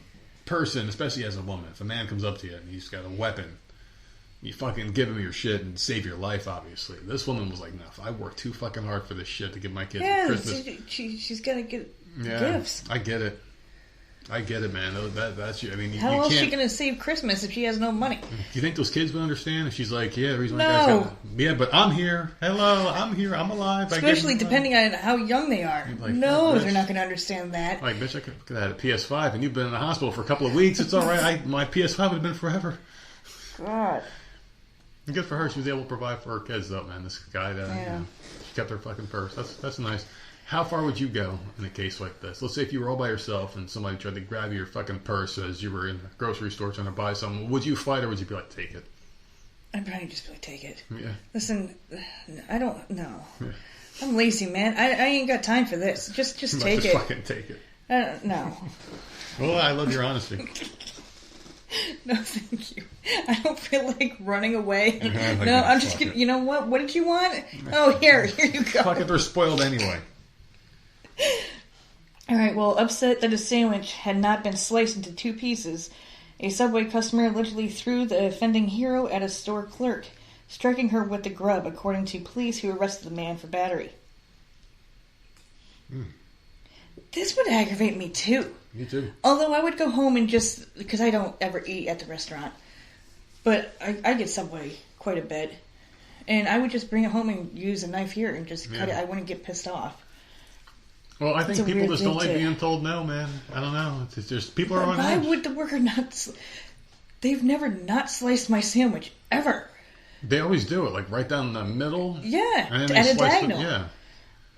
person, especially as a woman, if a man comes up to you and he's got a weapon, you fucking give him your shit and save your life, obviously. This woman was like, no, I worked too fucking hard for this shit to give my kids Christmas. She's got to get gifts. I get it. I get it, man. That's you. I mean, how else is she going to save Christmas if she has no money? Do you think those kids would understand if she's like, yeah, the reason why no. Yeah, but I'm here. Hello, I'm here. I'm alive. Especially depending on how young they are. Like, no, they're not going to understand that. Like, bitch, I could have had a PS5 and you've been in the hospital for a couple of weeks. It's all right. My PS5 would have been forever. God. And good for her. She was able to provide for her kids, though, man. This guy, she kept her fucking purse. That's nice. How far would you go in a case like this? Let's say if you were all by yourself and somebody tried to grab your fucking purse as you were in the grocery store trying to buy something. Would you fight or would you be like, take it? I'd probably just be like, take it. Yeah. Listen, I don't know. Yeah. I'm lazy, man. I ain't got time for this. Just take it. Fucking take it. No. Well, I love your honesty. No, thank you. I don't feel like running away. Like, no, I'm just kidding. You know what? What did you want? Oh, here you go. Fuck it, they're spoiled anyway. Alright, well, upset that a sandwich had not been sliced into 2 pieces, a Subway customer allegedly threw the offending hero at a store clerk, striking her with the grub, according to police who arrested the man for battery. This would aggravate me too. Me too. Although I would go home and just, because I don't ever eat at the restaurant, but I get Subway quite a bit, and I would just bring it home and use a knife here and just cut it. I wouldn't get pissed off. Well, I think people just don't like being told no, man. I don't know. It's just people are on edge. Why edge. would the worker not? They've never not sliced my sandwich ever. They always do it, like right down the middle. Yeah, and then at a diagonal. Yeah.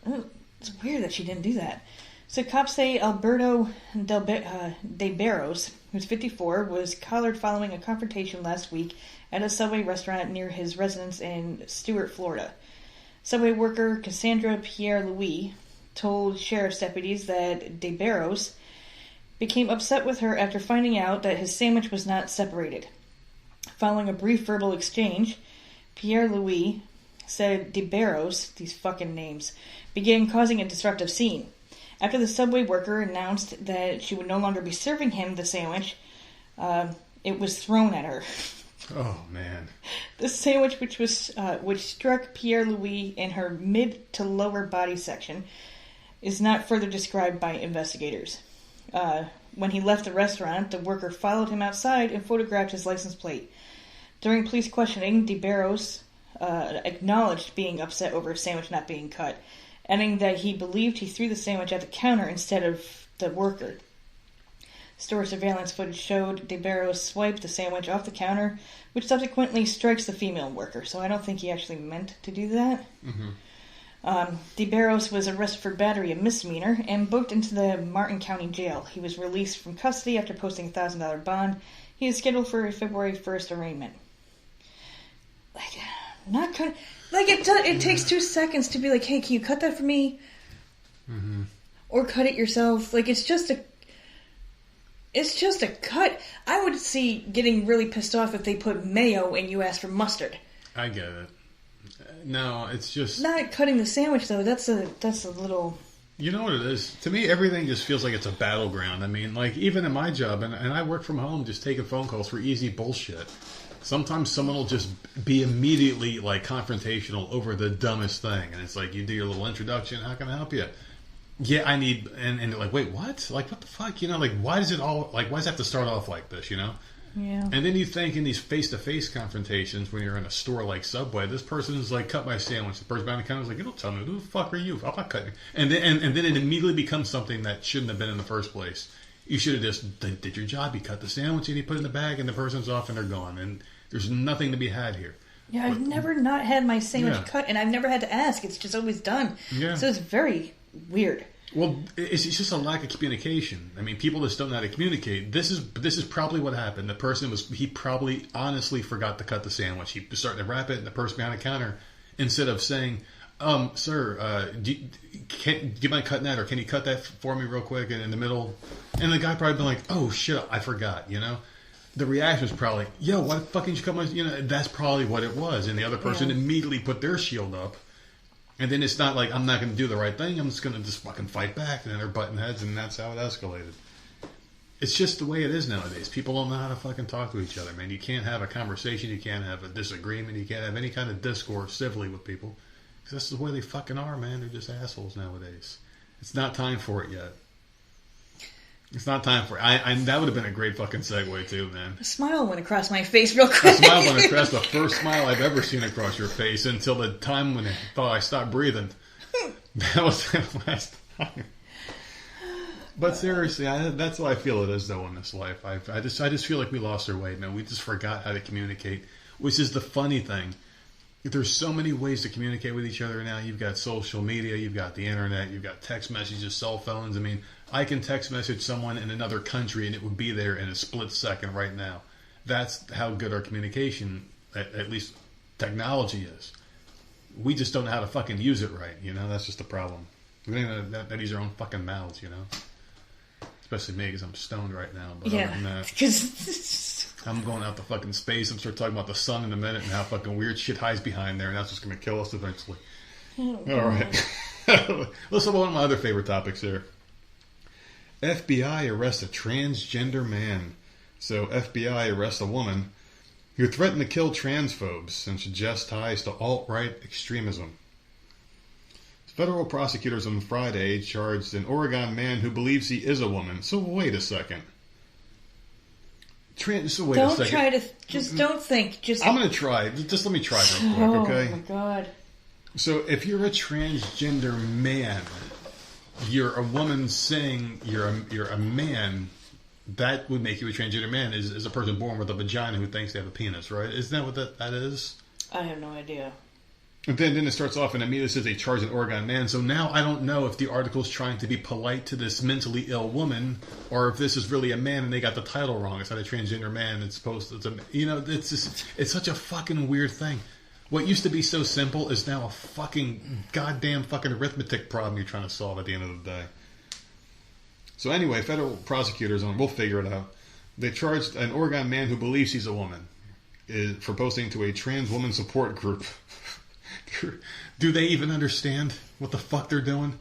Oh, it's weird that she didn't do that. So cops say Alberto de Barros, who's 54, was collared following a confrontation last week at a Subway restaurant near his residence in Stuart, Florida. Subway worker Cassandra Pierre-Louis told sheriff's deputies that de Barros became upset with her after finding out that his sandwich was not separated. Following a brief verbal exchange, Pierre-Louis said de Barros, these fucking names, began causing a disruptive scene. After the Subway worker announced that she would no longer be serving him the sandwich, it was thrown at her. Oh, man. The sandwich, which struck Pierre-Louis in her mid to lower body section, is not further described by investigators. When he left the restaurant, the worker followed him outside and photographed his license plate. During police questioning, de Barros acknowledged being upset over his sandwich not being cut, adding that he believed he threw the sandwich at the counter instead of the worker. Store surveillance footage showed de Barros swipe the sandwich off the counter, which subsequently strikes the female worker, so I don't think he actually meant to do that. Mm-hmm. De Barros was arrested for battery, a misdemeanor, and booked into the Martin County Jail. He was released from custody after posting a $1,000 bond. He is scheduled for a February 1st arraignment. It takes 2 seconds to be like, hey, can you cut that for me? Mm-hmm. Or cut it yourself. Like, it's just a cut. I would see getting really pissed off if they put mayo and you asked for mustard. I get it. No, it's just not cutting the sandwich though. That's a little. You know what it is? To me, everything just feels like it's a battleground. I mean, like even in my job, and I work from home, just taking phone calls for easy bullshit. Sometimes someone will just be immediately like confrontational over the dumbest thing, and it's like you do your little introduction. How can I help you? Yeah, I need, and they're like, wait, what? Like, what the fuck? You know, like, why does it have to start off like this? You know? Yeah. And then you think in these face-to-face confrontations when you're in a store like Subway, this person is like, cut my sandwich. The person behind the counter is like, you don't tell me, who the fuck are you? I'm not cutting. And then it immediately becomes something that shouldn't have been in the first place. You should have just did your job. You cut the sandwich and you put it in the bag, and the person's off and they're gone. And there's nothing to be had here. Yeah, I've never not had my sandwich cut, and I've never had to ask. It's just always done. Yeah. So it's very weird. Well, it's just a lack of communication. I mean, people just don't know how to communicate. This is probably what happened. The person he probably honestly forgot to cut the sandwich. He was starting to wrap it, and the person behind the counter, instead of saying, sir, do you mind cutting that, or can you cut that for me real quick and in the middle? And the guy probably been like, oh shit, I forgot, you know? The reaction was probably, yo, why the fuck didn't you cut my, you know, that's probably what it was. And the other person immediately put their shield up. And then it's not like, I'm not going to do the right thing, I'm just going to just fucking fight back. And then they're butting heads, and that's how it escalated. It's just the way it is nowadays. People don't know how to fucking talk to each other, man. You can't have a conversation, you can't have a disagreement, you can't have any kind of discourse civilly with people. Because that's the way they fucking are, man. They're just assholes nowadays. It's not time for it yet. It's not time for it. That would have been a great fucking segue too, man. A smile went across my face real quick. A smile went across, the first smile I've ever seen across your face until the time when I thought I stopped breathing. That was the last time. But seriously, that's how I feel it is though in this life. I just feel like we lost our way, man. We just forgot how to communicate, which is the funny thing. There's so many ways to communicate with each other now. You've got social media, you've got the internet, you've got text messages, cell phones. I mean, I can text message someone in another country and it would be there in a split second right now. That's how good our communication, at least technology, is. We just don't know how to fucking use it right, you know? That's just the problem. We don't even know how to use our own fucking mouths, you know? Especially me, because I'm stoned right now. But yeah, other than that, because I'm going out to fucking space. I'm start talking about the sun in a minute and how fucking weird shit hides behind there, and that's just going to kill us eventually. All right. Let's talk about one of my other favorite topics here. FBI arrests a transgender man. So FBI arrests a woman who threatened to kill transphobes and suggests ties to alt-right extremism. Federal prosecutors on Friday charged an Oregon man who believes he is a woman. So wait a second. Don't think. I'm going to try. Just let me try real quick, okay? Oh my god. So if you're a transgender man, you're a woman saying you're a man, that would make you a transgender man. Is a person born with a vagina who thinks they have a penis, right? Isn't that what that is? I have no idea. And then it starts off and immediately says they charge an Oregon man. So now I don't know if the article's trying to be polite to this mentally ill woman, or if this is really a man and they got the title wrong. It's not a transgender man. It's it's such a fucking weird thing. What used to be so simple is now a fucking goddamn fucking arithmetic problem you're trying to solve at the end of the day. So anyway, federal prosecutors, we'll figure it out. They charged an Oregon man who believes he's a woman for posting to a trans woman support group. Do they even understand what the fuck they're doing?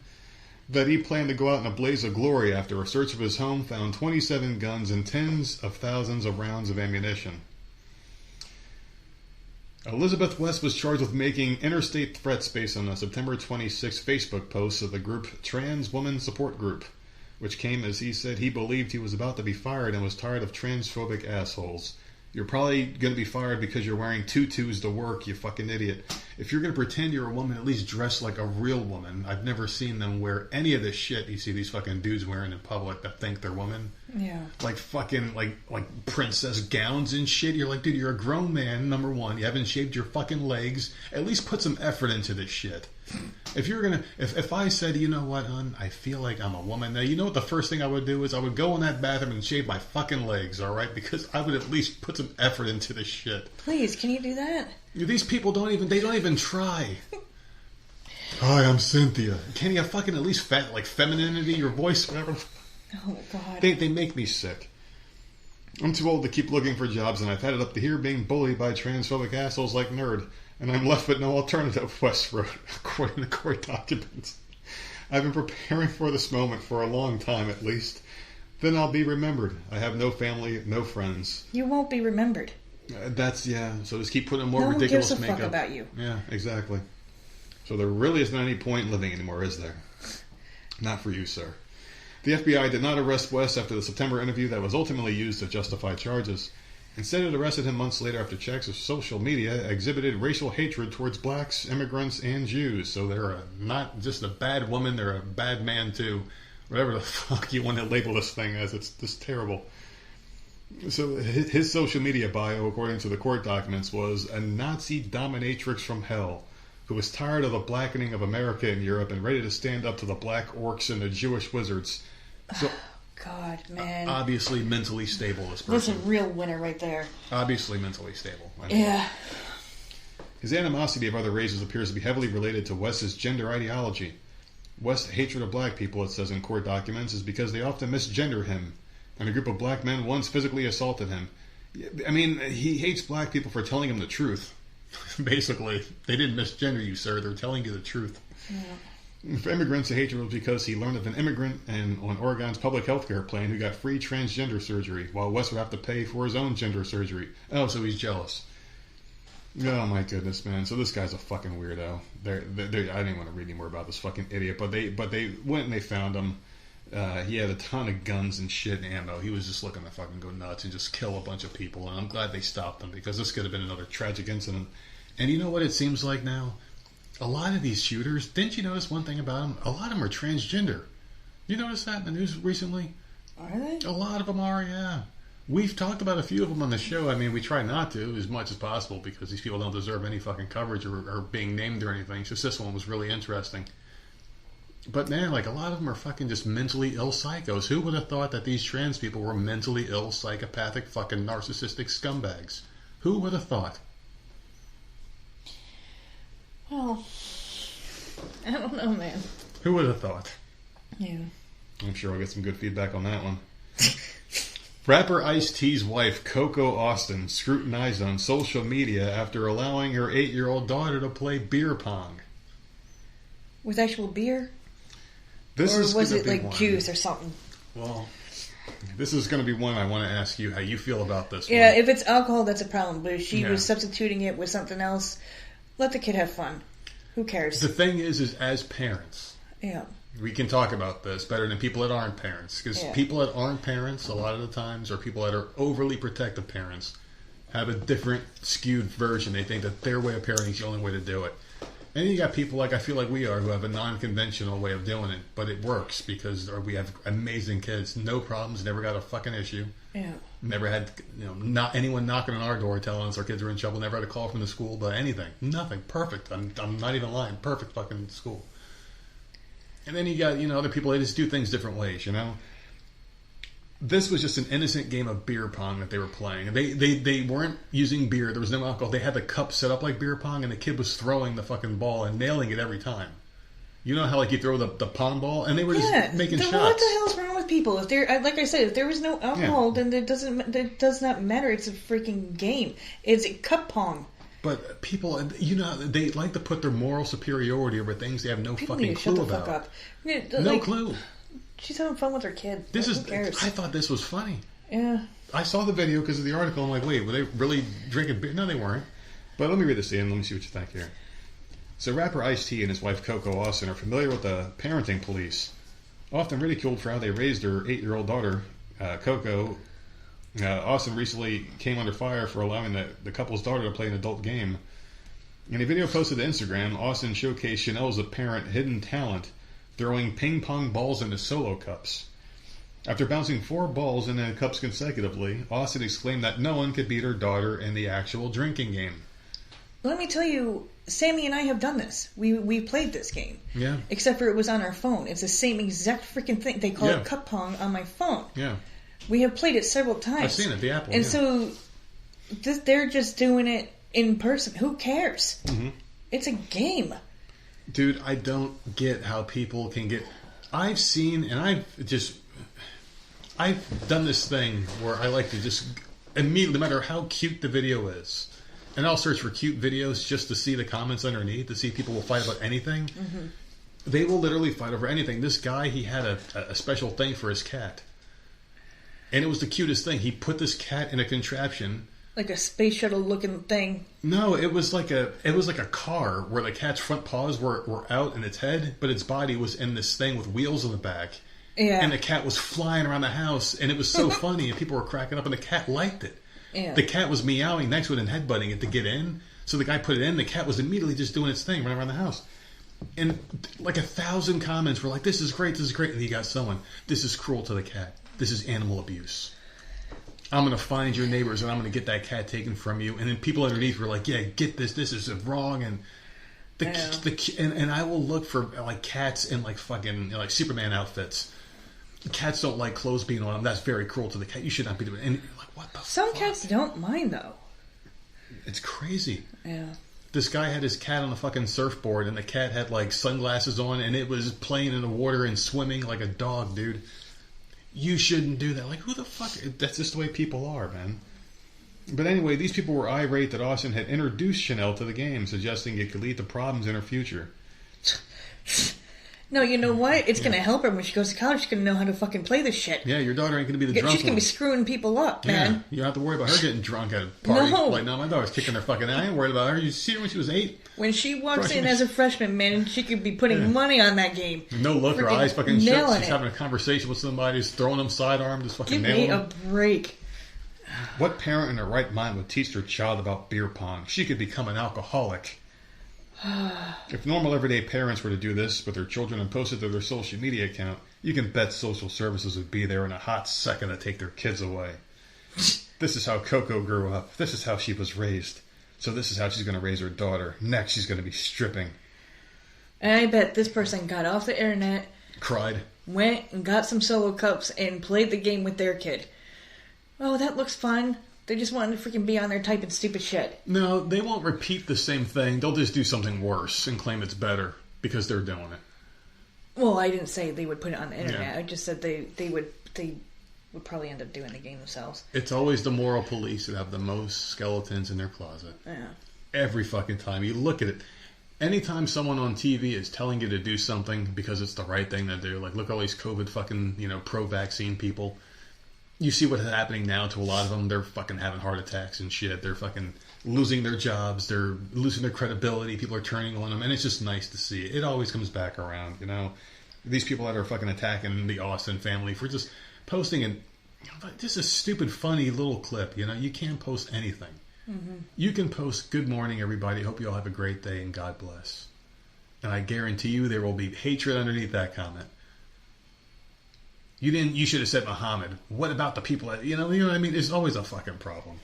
That he planned to go out in a blaze of glory after a search of his home found 27 guns and tens of thousands of rounds of ammunition. Elizabeth West was charged with making interstate threats based on a September 26 Facebook post of the group Trans Woman Support Group, which came as he said he believed he was about to be fired and was tired of transphobic assholes. You're probably going to be fired because you're wearing tutus to work, you fucking idiot. If you're going to pretend you're a woman, at least dress like a real woman. I've never seen them wear any of this shit you see these fucking dudes wearing in public that think they're women. Yeah. Like fucking, like princess gowns and shit. You're like, dude, you're a grown man, number one. You haven't shaved your fucking legs. At least put some effort into this shit. If you're going to, if I said, you know what, hon, I feel like I'm a woman. Now, you know what the first thing I would do is I would go in that bathroom and shave my fucking legs, all right? Because I would at least put some effort into this shit. Please, can you do that? These people don't even try. Hi, I'm Cynthia. Can you fucking at least femininity, your voice, whatever? Oh, God. They make me sick. I'm too old to keep looking for jobs, and I've had it up to here being bullied by transphobic assholes like Nerd. And I'm left with no alternative, West wrote, according to court documents. I've been preparing for this moment for a long time, at least. Then I'll be remembered. I have no family, no friends. You won't be remembered. That's, yeah. So just keep putting more No one ridiculous gives a makeup. fuck about you. Yeah, exactly. So there really isn't any point in living anymore, is there? Not for you, sir. The FBI did not arrest West after the September interview that was ultimately used to justify charges. Instead, it arrested him months later after checks of social media exhibited racial hatred towards blacks, immigrants, and Jews. So they're not just a bad woman, they're a bad man too. Whatever the fuck you want to label this thing as, it's just terrible. So his social media bio, according to the court documents, was a Nazi dominatrix from hell who was tired of the blackening of America and Europe and ready to stand up to the black orcs and the Jewish wizards. So, God, man. obviously mentally stable, this person. That's a real winner right there. Obviously mentally stable. I mean, Yeah. his animosity of other races appears to be heavily related to West's gender ideology. West's hatred of black people, it says in court documents, is because they often misgender him, and a group of black men once physically assaulted him. I mean, he hates black people for telling him the truth. Basically, they didn't misgender you, sir. They're telling you the truth. Yeah. For immigrants, the hatred was because he learned of an immigrant on Oregon's public health care plan who got free transgender surgery, while West would have to pay for his own gender surgery. Oh, so he's jealous. Oh my goodness, man! So this guy's a fucking weirdo. I didn't want to read any more about this fucking idiot, but they went and they found him. He had a ton of guns and shit and ammo. He was just looking to fucking go nuts and just kill a bunch of people. And I'm glad they stopped him, because this could have been another tragic incident. And you know what it seems like now? A lot of these shooters, didn't you notice one thing about them? A lot of them are transgender. You notice that in the news recently? Are they? A lot of them are, yeah. We've talked about a few of them on the show. I mean, we try not to as much as possible because these people don't deserve any fucking coverage or being named or anything. Just this one was really interesting. But man, like, a lot of them are fucking just mentally ill psychos. Who would have thought that these trans people were mentally ill, psychopathic, fucking narcissistic scumbags? Who would have thought? Well, I don't know, man. Who would have thought? Yeah. I'm sure I'll get some good feedback on that one. Rapper Ice-T's wife, Coco Austin, scrutinized on social media after allowing her 8-year-old daughter to play beer pong. With actual beer? This or is was gonna it be like one. juice or something? Well, this is going to be one I want to ask you how you feel about this one. Yeah, if it's alcohol, that's a problem. But if she Yeah. was substituting it with something else, let the kid have fun. Who cares? The thing is as parents, Yeah. we can talk about this better than people that aren't parents. Because Yeah. people that aren't parents, a lot of the times, or people that are overly protective parents, have a different skewed version. They think that their way of parenting is the only way to do it. And you got people like I feel like we are who have a non-conventional way of doing it, but it works because we have amazing kids, no problems, never got a fucking issue, Yeah. never had not anyone knocking on our door telling us our kids are in trouble, never had a call from the school about anything, nothing, perfect. I'm not even lying, perfect fucking school. And then you got other people, they just do things different ways, This was just an innocent game of beer pong that they were playing. They weren't using beer. There was no alcohol. They had the cup set up like beer pong, and the kid was throwing the fucking ball and nailing it every time. You know how like you throw the pong ball, and they were just making shots. What the hell's wrong with people? If there, like I said, if there was no alcohol, then it does not matter. It's a freaking game. It's a cup pong. But people, they like to put their moral superiority over things they have no People fucking need to clue shut the about. fuck up. No clue. She's having fun with her kid. Who cares? I thought this was funny. Yeah. I saw the video because of the article. I'm like, wait, were they really drinking beer? No, they weren't. But let me read this in. Let me see what you think here. So rapper Ice-T and his wife Coco Austin are familiar with the parenting police. Often ridiculed for how they raised their 8-year-old daughter, Coco, Austin recently came under fire for allowing the couple's daughter to play an adult game. In a video posted to Instagram, Austin showcased Chanel's apparent hidden talent, throwing ping pong balls into solo cups. After bouncing 4 balls into the cups consecutively, Austin exclaimed that no one could beat her daughter in the actual drinking game. Let me tell you, Sammy and I have done this. We played this game. Yeah. Except for it was on our phone. It's the same exact freaking thing. They call it cup pong on my phone. Yeah. We have played it several times. I've seen it, the Apple. And so they're just doing it in person. Who cares? Mm-hmm. It's a game. Dude, I don't get how people can get... I've seen, and I've done this thing where I like to just immediately, no matter how cute the video is, and I'll search for cute videos just to see the comments underneath, to see if people will fight about anything. Mm-hmm. They will literally fight over anything. This guy, he had a special thing for his cat. And it was the cutest thing. He put this cat in a contraption Like a space shuttle looking thing. No, it was like a car where the cat's front paws were out in its head, but its body was in this thing with wheels on the back. Yeah. And the cat was flying around the house, and it was so funny, and people were cracking up, and the cat liked it. Yeah. The cat was meowing next to it and headbutting it to get in. So the guy put it in. The cat was immediately just doing its thing, running around the house. And like 1,000 comments were like, "This is great, this is great." And he got someone, "This is cruel to the cat. This is animal abuse. I'm going to find your neighbors, and I'm going to get that cat taken from you." And then people underneath were like, "Yeah, get this. This is wrong." And and I will look for like cats in like fucking like Superman outfits. Cats don't like clothes being on them. That's very cruel to the cat. You should not be doing it. And you're like, what the Some fuck? cats don't mind, though. It's crazy. Yeah. This guy had his cat on a fucking surfboard, and the cat had like sunglasses on, and it was playing in the water and swimming like a dog, dude. You shouldn't do that. Like, who the fuck? That's just the way people are, man. But anyway, these people were irate that Austin had introduced Chanel to the game, suggesting it could lead to problems in her future. No, you know what? It's going to help her when she goes to college. She's going to know how to fucking play this shit. Yeah, your daughter ain't going to be the drunk She's going to one. be screwing people up, man. Yeah, you don't have to worry about her getting drunk at a party. No. Like, no, my daughter's kicking their fucking... I ain't worried about her. You see her when she was 8? When she walks in as a freshman, man, she could be putting money on that game. No look, her Freaking eyes fucking shut. nailing She's it. having a conversation with somebody, just throwing them sidearm, just fucking Give nailing me them. a break. What parent in their right mind would teach their child about beer pong? She could become an alcoholic. If normal everyday parents were to do this with their children and post it to their social media account, you can bet social services would be there in a hot second to take their kids away. This is how Coco grew up. This is how she was raised. So this is how she's going to raise her daughter. Next, she's going to be stripping. And I bet this person got off the internet, Cried. went and got some solo cups, and played the game with their kid. Oh, that looks fun. They just wanted to freaking be on there typing stupid shit. No, they won't repeat the same thing. They'll just do something worse and claim it's better because they're doing it. Well, I didn't say they would put it on the internet. Yeah. I just said they would probably end up doing the game themselves. It's always the moral police that have the most skeletons in their closet. Yeah. Every fucking time. You look at it. Anytime someone on TV is telling you to do something because it's the right thing to do, like look at all these COVID fucking, pro-vaccine people. You see what's happening now to a lot of them. They're fucking having heart attacks and shit. They're fucking losing their jobs. They're losing their credibility. People are turning on them. And it's just nice to see it. It always comes back around, These people that are fucking attacking the Austin family for just posting and just a stupid, funny little clip, You can't post anything. Mm-hmm. You can post, "Good morning, everybody. Hope you all have a great day and God bless." And I guarantee you there will be hatred underneath that comment. You should have said Muhammad. What about the people that, you know what I mean? It's always a fucking problem.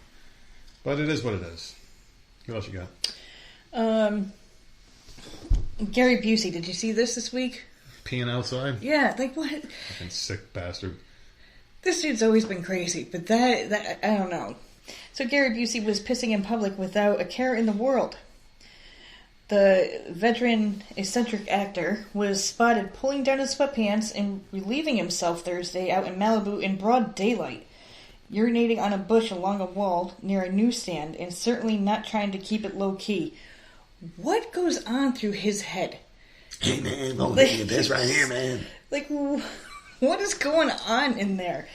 But it is what it is. What else you got? Gary Busey, did you see this week? Peeing outside? Yeah, like what? Fucking sick bastard. This dude's always been crazy, but that I don't know. So Gary Busey was pissing in public without a care in the world. The veteran eccentric actor was spotted pulling down his sweatpants and relieving himself Thursday out in Malibu in broad daylight, urinating on a bush along a wall near a newsstand and certainly not trying to keep it low-key. What goes on through his head? Hey man, don't look at this right here, man. Like, what is going on in there?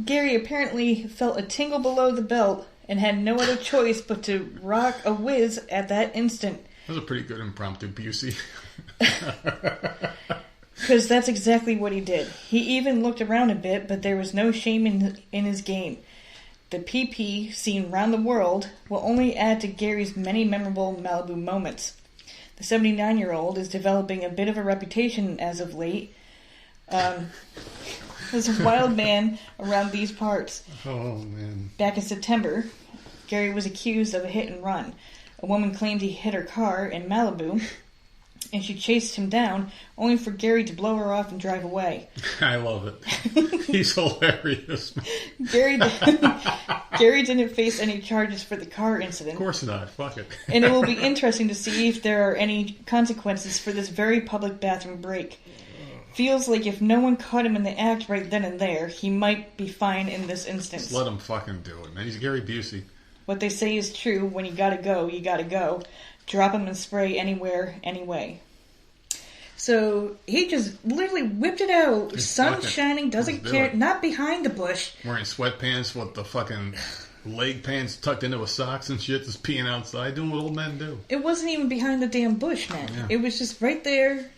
Gary apparently felt a tingle below the belt and had no other choice but to rock a whiz at that instant. That was a pretty good impromptu Busey. Because that's exactly what he did. He even looked around a bit, but there was no shame in his game. The PP, seen round the world, will only add to Gary's many memorable Malibu moments. The 79-year-old is developing a bit of a reputation as of late. As a wild man around these parts. Oh, man. Back in September, Gary was accused of a hit and run. A woman claimed he hit her car in Malibu, and she chased him down, only for Gary to blow her off and drive away. I love it. He's hilarious. Gary didn't face any charges for the car incident. Of course not. Fuck it. And it will be interesting to see if there are any consequences for this very public bathroom break. Feels like if no one caught him in the act right then and there, he might be fine in this instance. Just let him fucking do it, man. He's Gary Busey. What they say is true. When you gotta go, you gotta go. Drop him and spray anywhere, anyway. So he just literally whipped it out. He's Sun fucking- shining, doesn't let's do care. it. Not behind the bush. Wearing sweatpants with the fucking leg pants tucked into his socks and shit, just peeing outside, doing what old men do. It wasn't even behind the damn bush, man. Yeah. It was just right there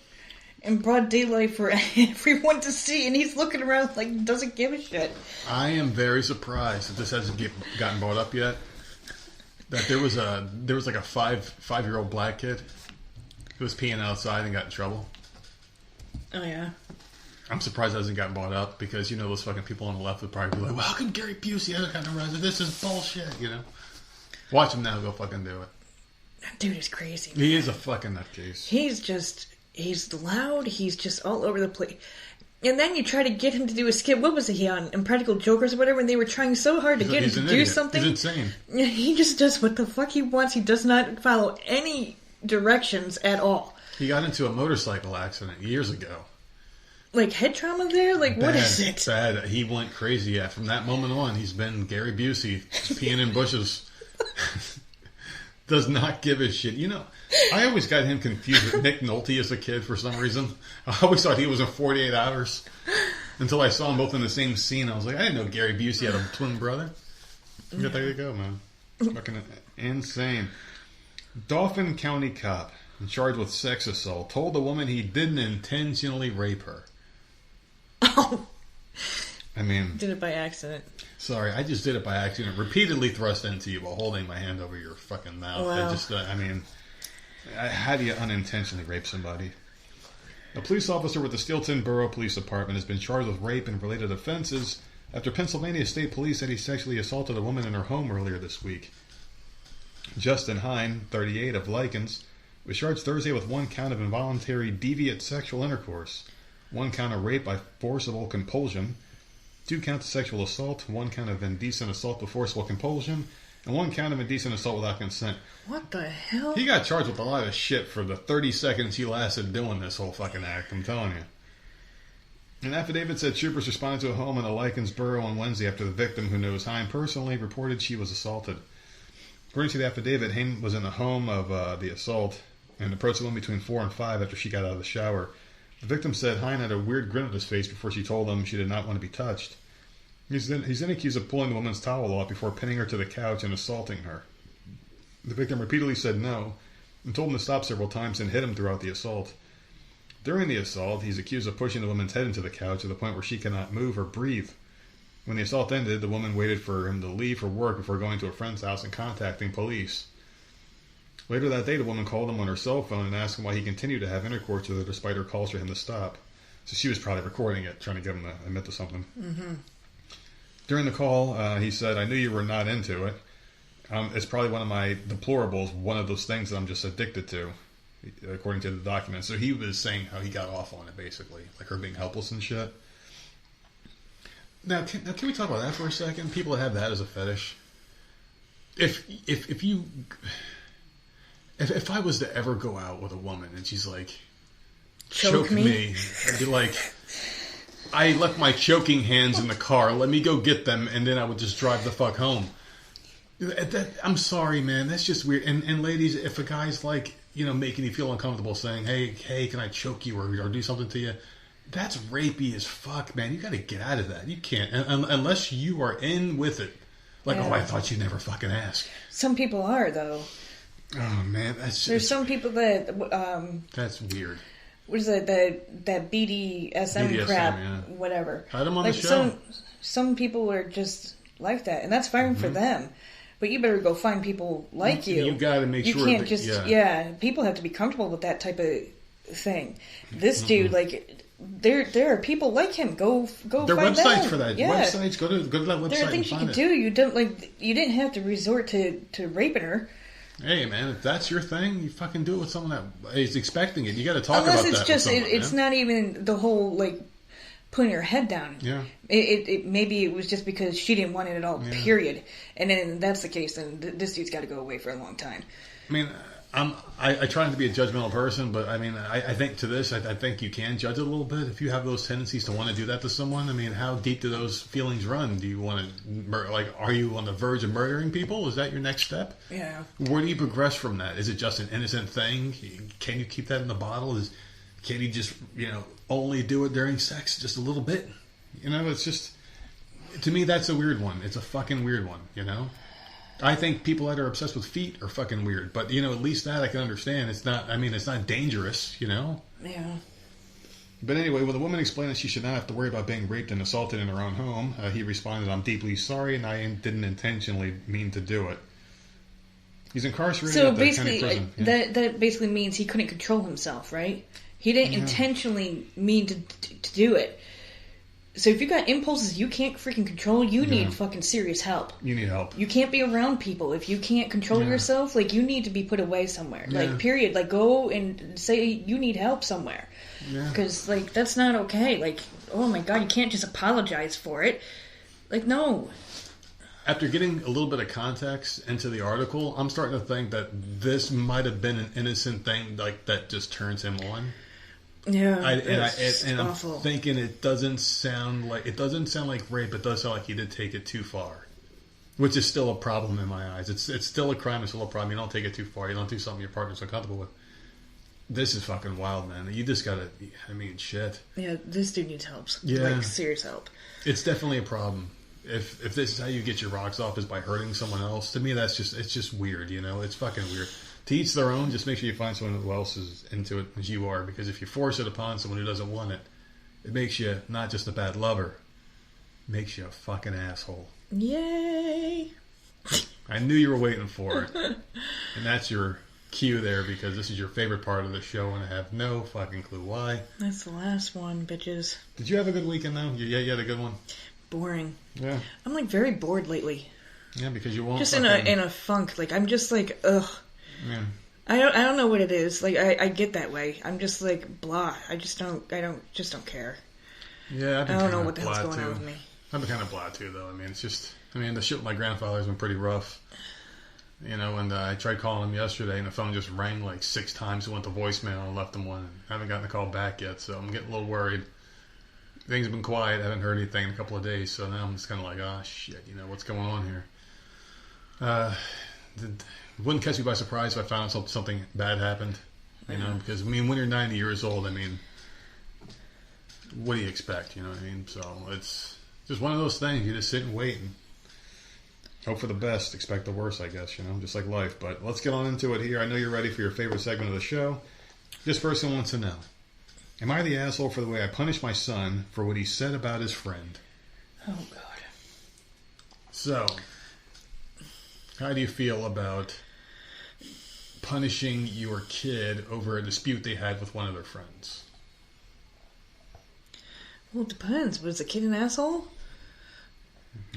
in broad daylight for everyone to see, and he's looking around like doesn't give a shit. I am very surprised that this hasn't gotten brought up yet. That there was like a five-year-old black kid who was peeing outside and got in trouble. Oh yeah. I'm surprised it hasn't gotten brought up because, you know, those fucking people on the left would probably be like, well, how come Gary Busey hasn't gotten arrested? This is bullshit, you know? Watch him now go fucking do it. That dude is crazy. He is a fucking nutcase. He's loud, he's just all over the place. And then you try to get him to do a skit. What was he on? Impractical Jokers or whatever, and they were trying so hard to get him to do something. He's insane. He just does what the fuck he wants. He does not follow any directions at all. He got into a motorcycle accident years ago. Like head trauma there? Like what is it? Bad. He went crazy. Yeah. From that moment on, he's been Gary Busey, peeing in bushes. Does not give a shit. You know, I always got him confused with Nick Nolte as a kid for some reason. I always thought he was in 48 Hours until I saw them both in the same scene. I was like, I didn't know Gary Busey had a twin brother. Yeah, there you go, man. Fucking insane. Dauphin County cop charged with sex assault told the woman he didn't intentionally rape her. Oh. I mean... Did it by accident. Sorry, I just did it by accident. Repeatedly thrust into you while holding my hand over your fucking mouth. Wow. I just, how do you unintentionally rape somebody? A police officer with the Steelton Borough Police Department has been charged with rape and related offenses after Pennsylvania State Police said he sexually assaulted a woman in her home earlier this week. Justin Hine, 38, of Likens, was charged Thursday with 1 count of involuntary deviant sexual intercourse, 1 count of rape by forcible compulsion, 2 counts of sexual assault, 1 count of indecent assault with forcible compulsion, and 1 count of indecent assault without consent. What the hell? He got charged with a lot of shit for the 30 seconds he lasted doing this whole fucking act, I'm telling you. An affidavit said troopers responded to a home in the Likens Borough on Wednesday after the victim, who knows Hine personally, reported she was assaulted. According to the affidavit, Hine was in the home of the assault and approached the woman between 4 and 5 after she got out of the shower. The victim said Hine had a weird grin on his face before she told him she did not want to be touched. He's then accused of pulling the woman's towel off before pinning her to the couch and assaulting her. The victim repeatedly said no and told him to stop several times and hit him throughout the assault. During the assault, he's accused of pushing the woman's head into the couch to the point where she cannot move or breathe. When the assault ended, the woman waited for him to leave for work before going to a friend's house and contacting police. Later that day, the woman called him on her cell phone and asked him why he continued to have intercourse with her despite her calls for him to stop. So she was probably recording it, trying to get him to admit to something. Mm-hmm. During the call, he said, I knew you were not into it. It's probably one of my deplorables, one of those things that I'm just addicted to, according to the document. So he was saying how he got off on it, basically, like her being helpless and shit. Now, can we talk about that for a second? People that have that as a fetish. If I was to ever go out with a woman and she's like, choke me, I'd be like, I left my choking hands in the car. Let me go get them, and then I would just drive the fuck home. I'm sorry, man. That's just weird. And ladies, if a guy's like, you know, making you feel uncomfortable, saying, hey, can I choke you or do something to you? That's rapey as fuck, man. You got to get out of that. You can't, unless you are in with it. Like, yeah. Oh, I thought you'd never fucking ask. Some people are, though. Oh, man. There's some people that... that's weird. What is it? That BDSM crap, yeah. Whatever. Had them on the show. Some people are just like that, and that's fine for them. But you better go find people like you. You got to make sure. You can't just... Yeah, people have to be comfortable with that type of thing. This dude, like... There are people like him. Go there find are websites them. For that. Yeah. Websites. Go to that website. There are things you can do. You didn't have to resort to raping her. Hey man, if that's your thing, you fucking do it with someone that is expecting it. You got to talk about that. Unless it's just it's not even the whole like putting her head down. Yeah. It maybe it was just because she didn't want it at all. Yeah. Period. And then if that's the case, then this dude's got to go away for a long time. I mean. I try not to be a judgmental person, but I mean, I think to this, I think you can judge it a little bit. If you have those tendencies to want to do that to someone, I mean, how deep do those feelings run? Do you want to, are you on the verge of murdering people? Is that your next step? Yeah. Where do you progress from that? Is it just an innocent thing? Can you keep that in the bottle? Can you just, only do it during sex just a little bit? It's just, To me, that's a weird one. It's a fucking weird one, you know? I think people that are obsessed with feet are fucking weird. But, you know, at least that I can understand. It's not, I mean, it's not dangerous, you know? Yeah. But anyway, when the woman explained that she should not have to worry about being raped and assaulted in her own home, he responded, "I'm deeply sorry, and I didn't intentionally mean to do it." He's incarcerated So at the basically, county prison. Yeah. that basically means he couldn't control himself, right? He didn't intentionally mean to do it. So if you got impulses you can't freaking control, you need fucking serious help. You need help. You can't be around people if you can't control yourself. Like, you need to be put away somewhere. Yeah. Like, period. Like, go and say you need help somewhere. Yeah. Because, like, that's not okay. Like, oh my God, you can't just apologize for it. Like, no. After getting a little bit of context into the article, I'm starting to think that this might have been an innocent thing, like, that just turns him on. Yeah, And I'm awful. thinking it doesn't sound like rape. It does sound like he did take it too far, which is still a problem in my eyes. It's still a crime. It's still a problem. You don't take it too far. You don't do something your partner's uncomfortable with. This is fucking wild, man. You just gotta. I mean, shit. Yeah, this dude needs help. Yeah. Like, serious help. It's definitely a problem. If this is how you get your rocks off is by hurting someone else, to me it's just weird, you know? It's fucking weird. To each their own, just make sure you find someone who else is into it as you are, because if you force it upon someone who doesn't want it, it makes you not just a bad lover, it makes you a fucking asshole. Yay! I knew you were waiting for it. And that's your cue there, because this is your favorite part of the show, and I have no fucking clue why. That's the last one, bitches. Did you have a good weekend, though? Yeah, you had a good one? Boring. Yeah. I'm, like, very bored lately. Yeah, because you won't Just fucking... in a funk. Like, I'm just like, ugh. Yeah. I don't know what it is. Like, I get that way. I'm just like blah. I don't care. Yeah, I don't know what the hell's going on with me. I've been kind of blah too, though. I mean, it's just, the shit with my grandfather has been pretty rough. You know, and I tried calling him yesterday, and the phone just rang like 6 times. It went to voicemail and left him one. And I haven't gotten the call back yet, so I'm getting a little worried. Things have been quiet. I haven't heard anything in a couple of days, so now I'm just kind of like, oh shit, what's going on here? Wouldn't catch me by surprise if I found out something bad happened. Because when you're 90 years old, what do you expect? You know what I mean? So it's just one of those things. You just sit and wait and hope for the best, expect the worst, I guess. Just like life. But let's get on into it here. I know you're ready for your favorite segment of the show. This person wants to know: am I the asshole for the way I punish my son for what he said about his friend? Oh God. So, how do you feel about punishing your kid over a dispute they had with one of their friends? Well, it depends. Was the kid an asshole?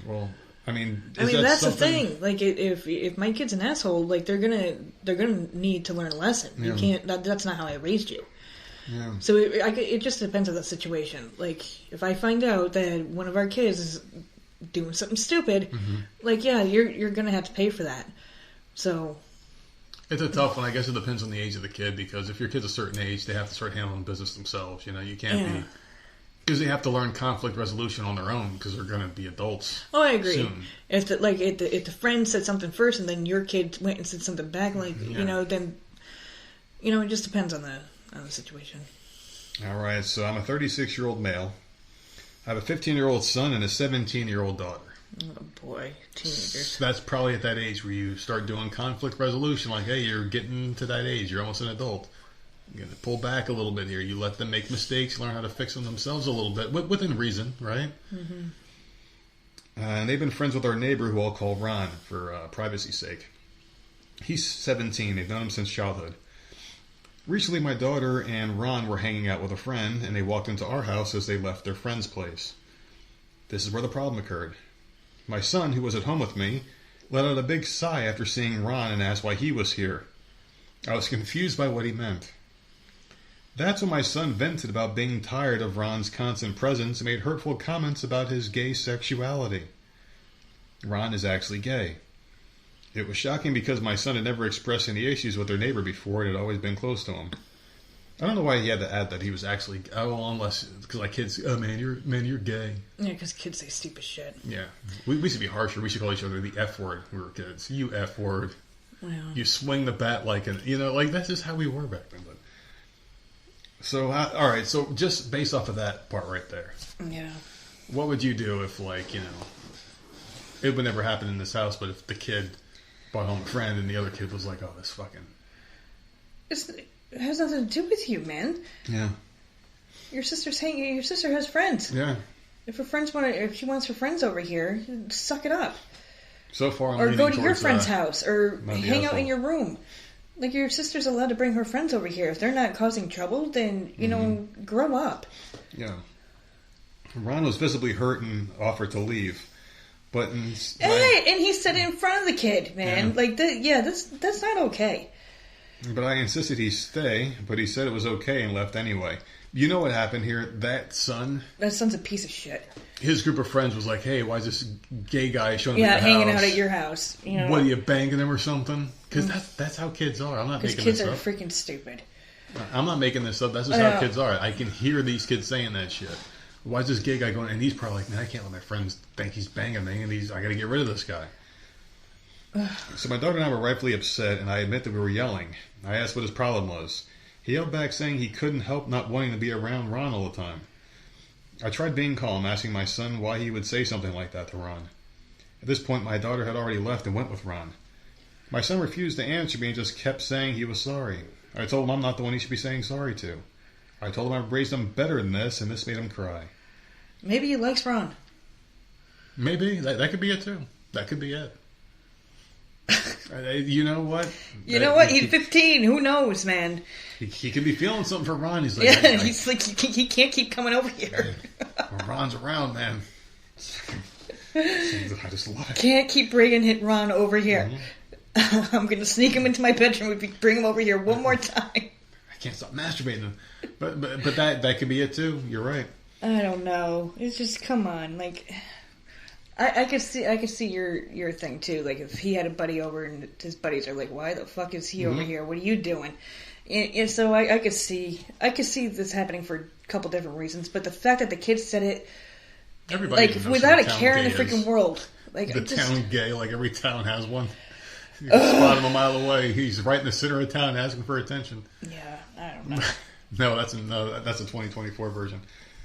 Well, that's the thing. Like, if my kid's an asshole, like, they're gonna need to learn a lesson. You can't. That's not how I raised you. Yeah. So it just depends on the situation. Like, if I find out that one of our kids is doing something stupid, like, yeah, you're gonna have to pay for that. So it's a tough one. I guess it depends on the age of the kid, because if your kid's a certain age, they have to start handling business themselves. You can't be, because they have to learn conflict resolution on their own, because they're going to be adults. Oh, I agree. Soon. If the friend said something first and then your kid went and said something back, like then it just depends on the situation. All right. So I'm a 36-year-old male. I have a 15-year-old son and a 17-year-old daughter. Oh boy, teenagers. That's probably at that age where you start doing conflict resolution. Like, hey, you're getting to that age. You're almost an adult. You're going to pull back a little bit here. You let them make mistakes, learn how to fix them themselves a little bit, within reason, right? Mm-hmm. And they've been friends with our neighbor, who I'll call Ron for privacy's sake. He's 17. They've known him since childhood. Recently, my daughter and Ron were hanging out with a friend, and they walked into our house as they left their friend's place. This is where the problem occurred. My son, who was at home with me, let out a big sigh after seeing Ron and asked why he was here. I was confused by what he meant. That's when my son vented about being tired of Ron's constant presence and made hurtful comments about his gay sexuality. Ron is actually gay. It was shocking because my son had never expressed any issues with their neighbor before and had always been close to him. I don't know why he had to add that he was actually, unless, because like kids, oh man, you're gay. Yeah, because kids say stupid shit. Yeah. We should be harsher. We should call each other the F word when we were kids. You F word. Well. You swing the bat like that's just how we were back then. But so, all right, so just based off of that part right there. Yeah. What would you do if, like, it would never happen in this house, but if the kid brought home a friend and the other kid was like, oh, this fucking... It has nothing to do with you, man. Yeah. Your sister has friends. Yeah. If she wants her friends over here, suck it up. So far, I'm or leaning go to your towards, friend's house, or hang out asshole. in your room. Like, your sister's allowed to bring her friends over here. If they're not causing trouble, then, grow up. Yeah. Ron was visibly hurt and offered to leave. But And he said it in front of the kid, man. Yeah. That's not okay. But I insisted he stay, but he said it was okay and left anyway. You know what happened here? That son's a piece of shit. his group of friends was like, hey, why is this gay guy showing up at your hanging house? out at your house. What, are you banging him or something? Because that's how kids are. I'm not making kids this are up. freaking stupid. I'm not making this up. That's just how kids are. I can hear these kids saying that shit. Why is this gay guy going? And he's probably like, man, I can't let my friends think he's banging me, and I got to get rid of this guy. So my daughter and I were rightfully upset, and I admit that we were yelling. I asked what his problem was. He yelled back saying he couldn't help not wanting to be around Ron all the time. I tried being calm, asking my son why he would say something like that to Ron. At this point, my daughter had already left and went with Ron. My son refused to answer me and just kept saying he was sorry. I told him I'm not the one he should be saying sorry to. I told him I raised him better than this, and this made him cry. Maybe he likes Ron. Maybe. That could be it, too. That could be it. You know what? He's 15. Who knows, man? He could be feeling something for Ron. He's like, he's like, he can't keep coming over here. Ron's around, man. I just love it. Can't keep bringing Ron over here. Mm-hmm. I'm going to sneak him into my bedroom if you bring him over here one more time. I can't stop masturbating him. But that could be it, too. You're right. I don't know. It's just, come on. Like... I could see your thing too. Like, if he had a buddy over and his buddies are like, "Why the fuck is he over here? What are you doing?" And so I could see this happening for a couple different reasons. But the fact that the kid said it, everybody like, without a care in the freaking world, like the town gay, like every town has one. You can spot him a mile away. He's right in the center of town asking for attention. Yeah, I don't know. that's a 2024 version.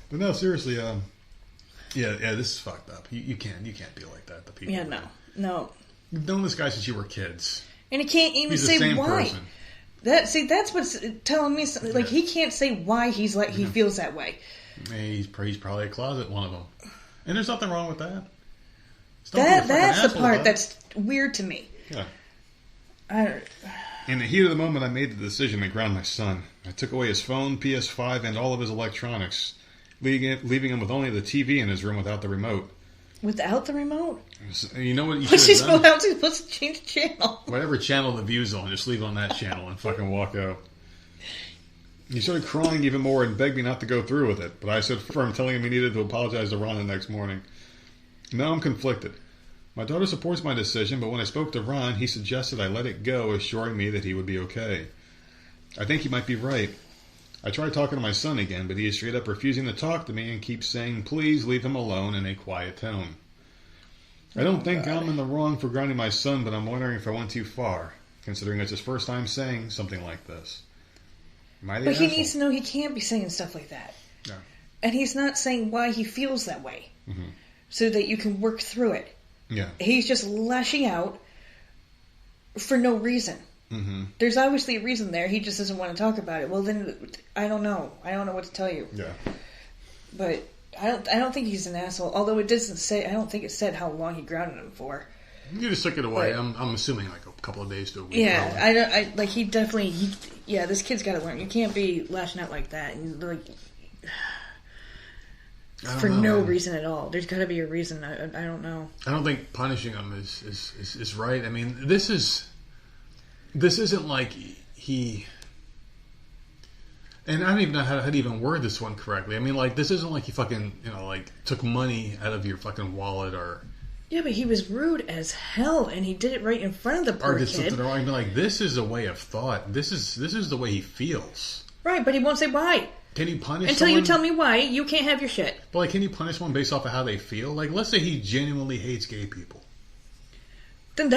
But no, seriously, Yeah, this is fucked up. You can't be like that to people. Yeah, no. You've known this guy since you were kids. And he can't even He's say the same why. person. That's what's telling me something. Like, he can't say why he feels that way. He's probably a closet one of them, and there's nothing wrong with that. That's the part that's weird to me. Yeah. In the heat of the moment, I made the decision to ground my son. I took away his phone, PS5, and all of his electronics, leaving him with only the TV in his room without the remote. Without the remote? You know what you What's should have done? How's he supposed to change the channel? Whatever channel the view's on, just leave it on that channel and fucking walk out. He started crying even more and begged me not to go through with it, but I stood firm, telling him he needed to apologize to Ron the next morning. Now I'm conflicted. My daughter supports my decision, but when I spoke to Ron, he suggested I let it go, assuring me that he would be okay. I think he might be right. I tried talking to my son again, but he is straight up refusing to talk to me and keeps saying, please leave him alone, in a quiet tone. I don't think I'm in the wrong for grounding my son, but I'm wondering if I went too far, considering it's his first time saying something like this. But he needs to know he can't be saying stuff like that. Yeah. And he's not saying why he feels that way. Mm-hmm. So that you can work through it. Yeah. He's just lashing out for no reason. Mm-hmm. There's obviously a reason there. He just doesn't want to talk about it. Well, then, I don't know. I don't know what to tell you. Yeah. But I don't think he's an asshole. Although it doesn't say. I don't think it said how long he grounded him for. You just took it away. But, I'm assuming like a couple of days to a week. Yeah. He definitely. This kid's got to learn. You can't be lashing out like that and like for no reason at all. There's got to be a reason. I don't know. I don't think punishing him is right. I mean, this isn't like he. And I don't even know how to even word this one correctly. I mean, like, this isn't like he fucking, like, took money out of your fucking wallet or... Yeah, but he was rude as hell, and he did it right in front of the poor kid. I mean, like, this is a way of thought. This is the way he feels. Right, but he won't say why. Can you punish Until someone? you tell me why, you can't have your shit. But, like, can you punish someone based off of how they feel? Like, let's say he genuinely hates gay people. Then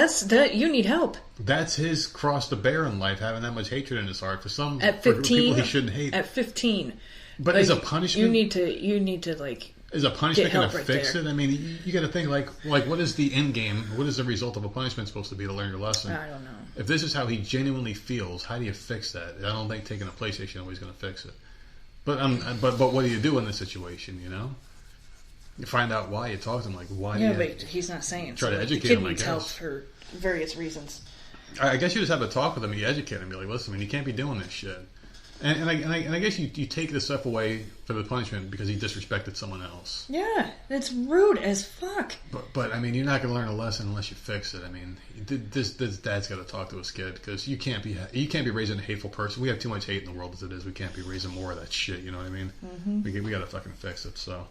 you need help. That's his cross to bear in life, having that much hatred in his heart for at 15, for people he shouldn't hate. At 15, but as a punishment, you need to like Is a punishment going help to right fix there. it? I mean, you got to think like what is the end game? What is the result of a punishment supposed to be to learn your lesson? I don't know. If this is how he genuinely feels, how do you fix that? I don't think taking a PlayStation is always going to fix it. But what do you do in this situation? You know, you find out why. You talk to him like why. Yeah, do you, but he's not saying. try to so educate the kid him, I needs help guess. for various reasons. I guess you just have a talk with him and you educate him. Be like, listen, man, you can't be doing this shit. And I guess you take this stuff away for the punishment because he disrespected someone else. Yeah, it's rude as fuck. But I mean, you're not going to learn a lesson unless you fix it. I mean, this dad's got to talk to his kid because you can't be raising a hateful person. We have too much hate in the world as it is. We can't be raising more of that shit. You know what I mean? Mm-hmm. We got to fucking fix it. So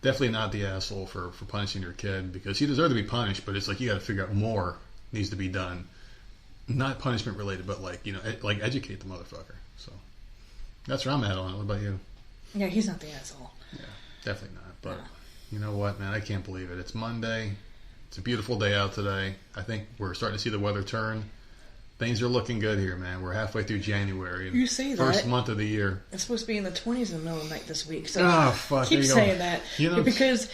definitely not the asshole for punishing your kid because he deserved to be punished. But it's like you got to figure out more needs to be done, not punishment related, but like like educate the motherfucker. So. That's where I'm at on it. What about you? Yeah, he's not the asshole. Yeah, definitely not. But No. You know what, man? I can't believe it. It's Monday. It's a beautiful day out today. I think we're starting to see the weather turn. Things are looking good here, man. We're halfway through January. You say that. First month of the year. It's supposed to be in the 20s in the middle of the night this week. So Oh, fuck. keep there you saying go. that. You know, because,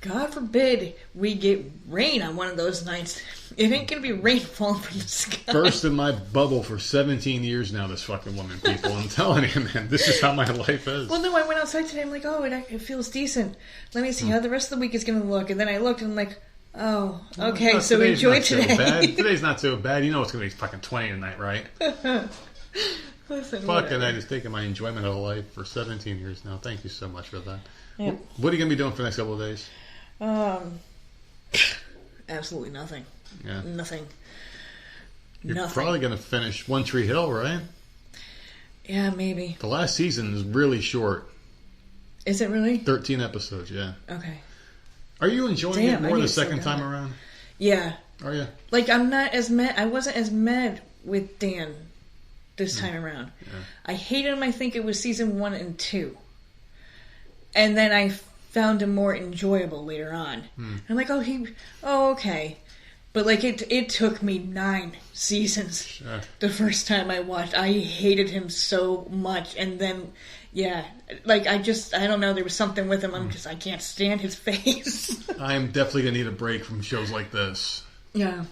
God forbid, we get rain on one of those nights. It ain't going to be rain falling from the sky. First in my bubble for 17 years now, this fucking woman, people. I'm telling you, man, this is how my life is. Well, no, I went outside today. I'm like, oh, it feels decent. Let me see how the rest of the week is going to look. And then I looked and I'm like, oh, okay, so Today's enjoy not so today. bad. Today's not so bad. You know it's going to be fucking 20 tonight, right? Listen, Fucking, whatever. I just taken my enjoyment of life for 17 years now. Thank you so much for that. Yep. What are you going to be doing for the next couple of days? Absolutely nothing. Yeah. Nothing. You're Nothing. probably going to finish One Tree Hill, right? Yeah, maybe. The last season is really short. Is it really? 13 episodes, yeah. Okay. Are you enjoying Damn, it I more need the to slow second down. time around? Yeah. Are you? Like, I'm not as mad. I wasn't as mad with Dan this time around. Yeah. I hated him, I think it was season 1 and 2. And then I found him more enjoyable later on. I'm like, okay. But, like, it took me 9 seasons Sure. the first time I watched. I hated him so much. And then, yeah, like, I don't know, there was something with him. I can't stand his face. I'm definitely going to need a break from shows like this. Yeah.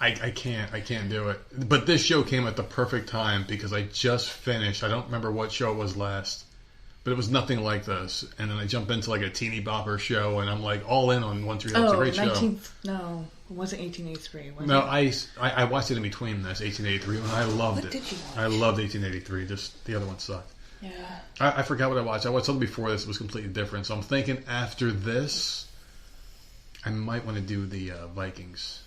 I can't do it. But this show came at the perfect time because I just finished. I don't remember what show it was last. But it was nothing like this. And then I jump into like a teeny bopper show and I'm like all in on One Tree Hill. It's a great show. No, it wasn't 1883. Was No, it? I watched it in between this, 1883, and I loved What it. did you watch? I loved 1883. Just the other one sucked. Yeah. I forgot what I watched. I watched something before this. It was completely different. So I'm thinking after this, I might want to do the Vikings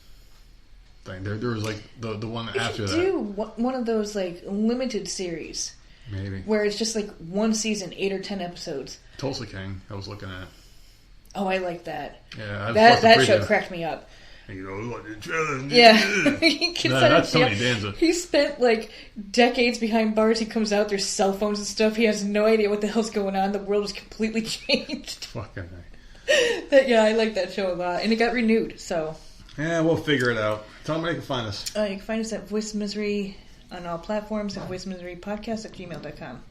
thing. There was like the one after that. Do one of those like limited series Maybe. where it's just like one season, 8 or 10 episodes. Tulsa King, I was looking at. Oh, I like that. Yeah, I That show cracked me up. You know, what the trailer- Yeah. He gets No, out of that's jail. Tony Danza. He spent like decades behind bars. He comes out, there's cell phones and stuff. He has no idea what the hell's going on. The world is completely changed. Fucking right. Yeah, I like that show a lot. And it got renewed, so. Yeah, we'll figure it out. Tell them where you can find us. You can find us at Voice of Misery on all platforms and voicesofmiserypodcast@gmail.com.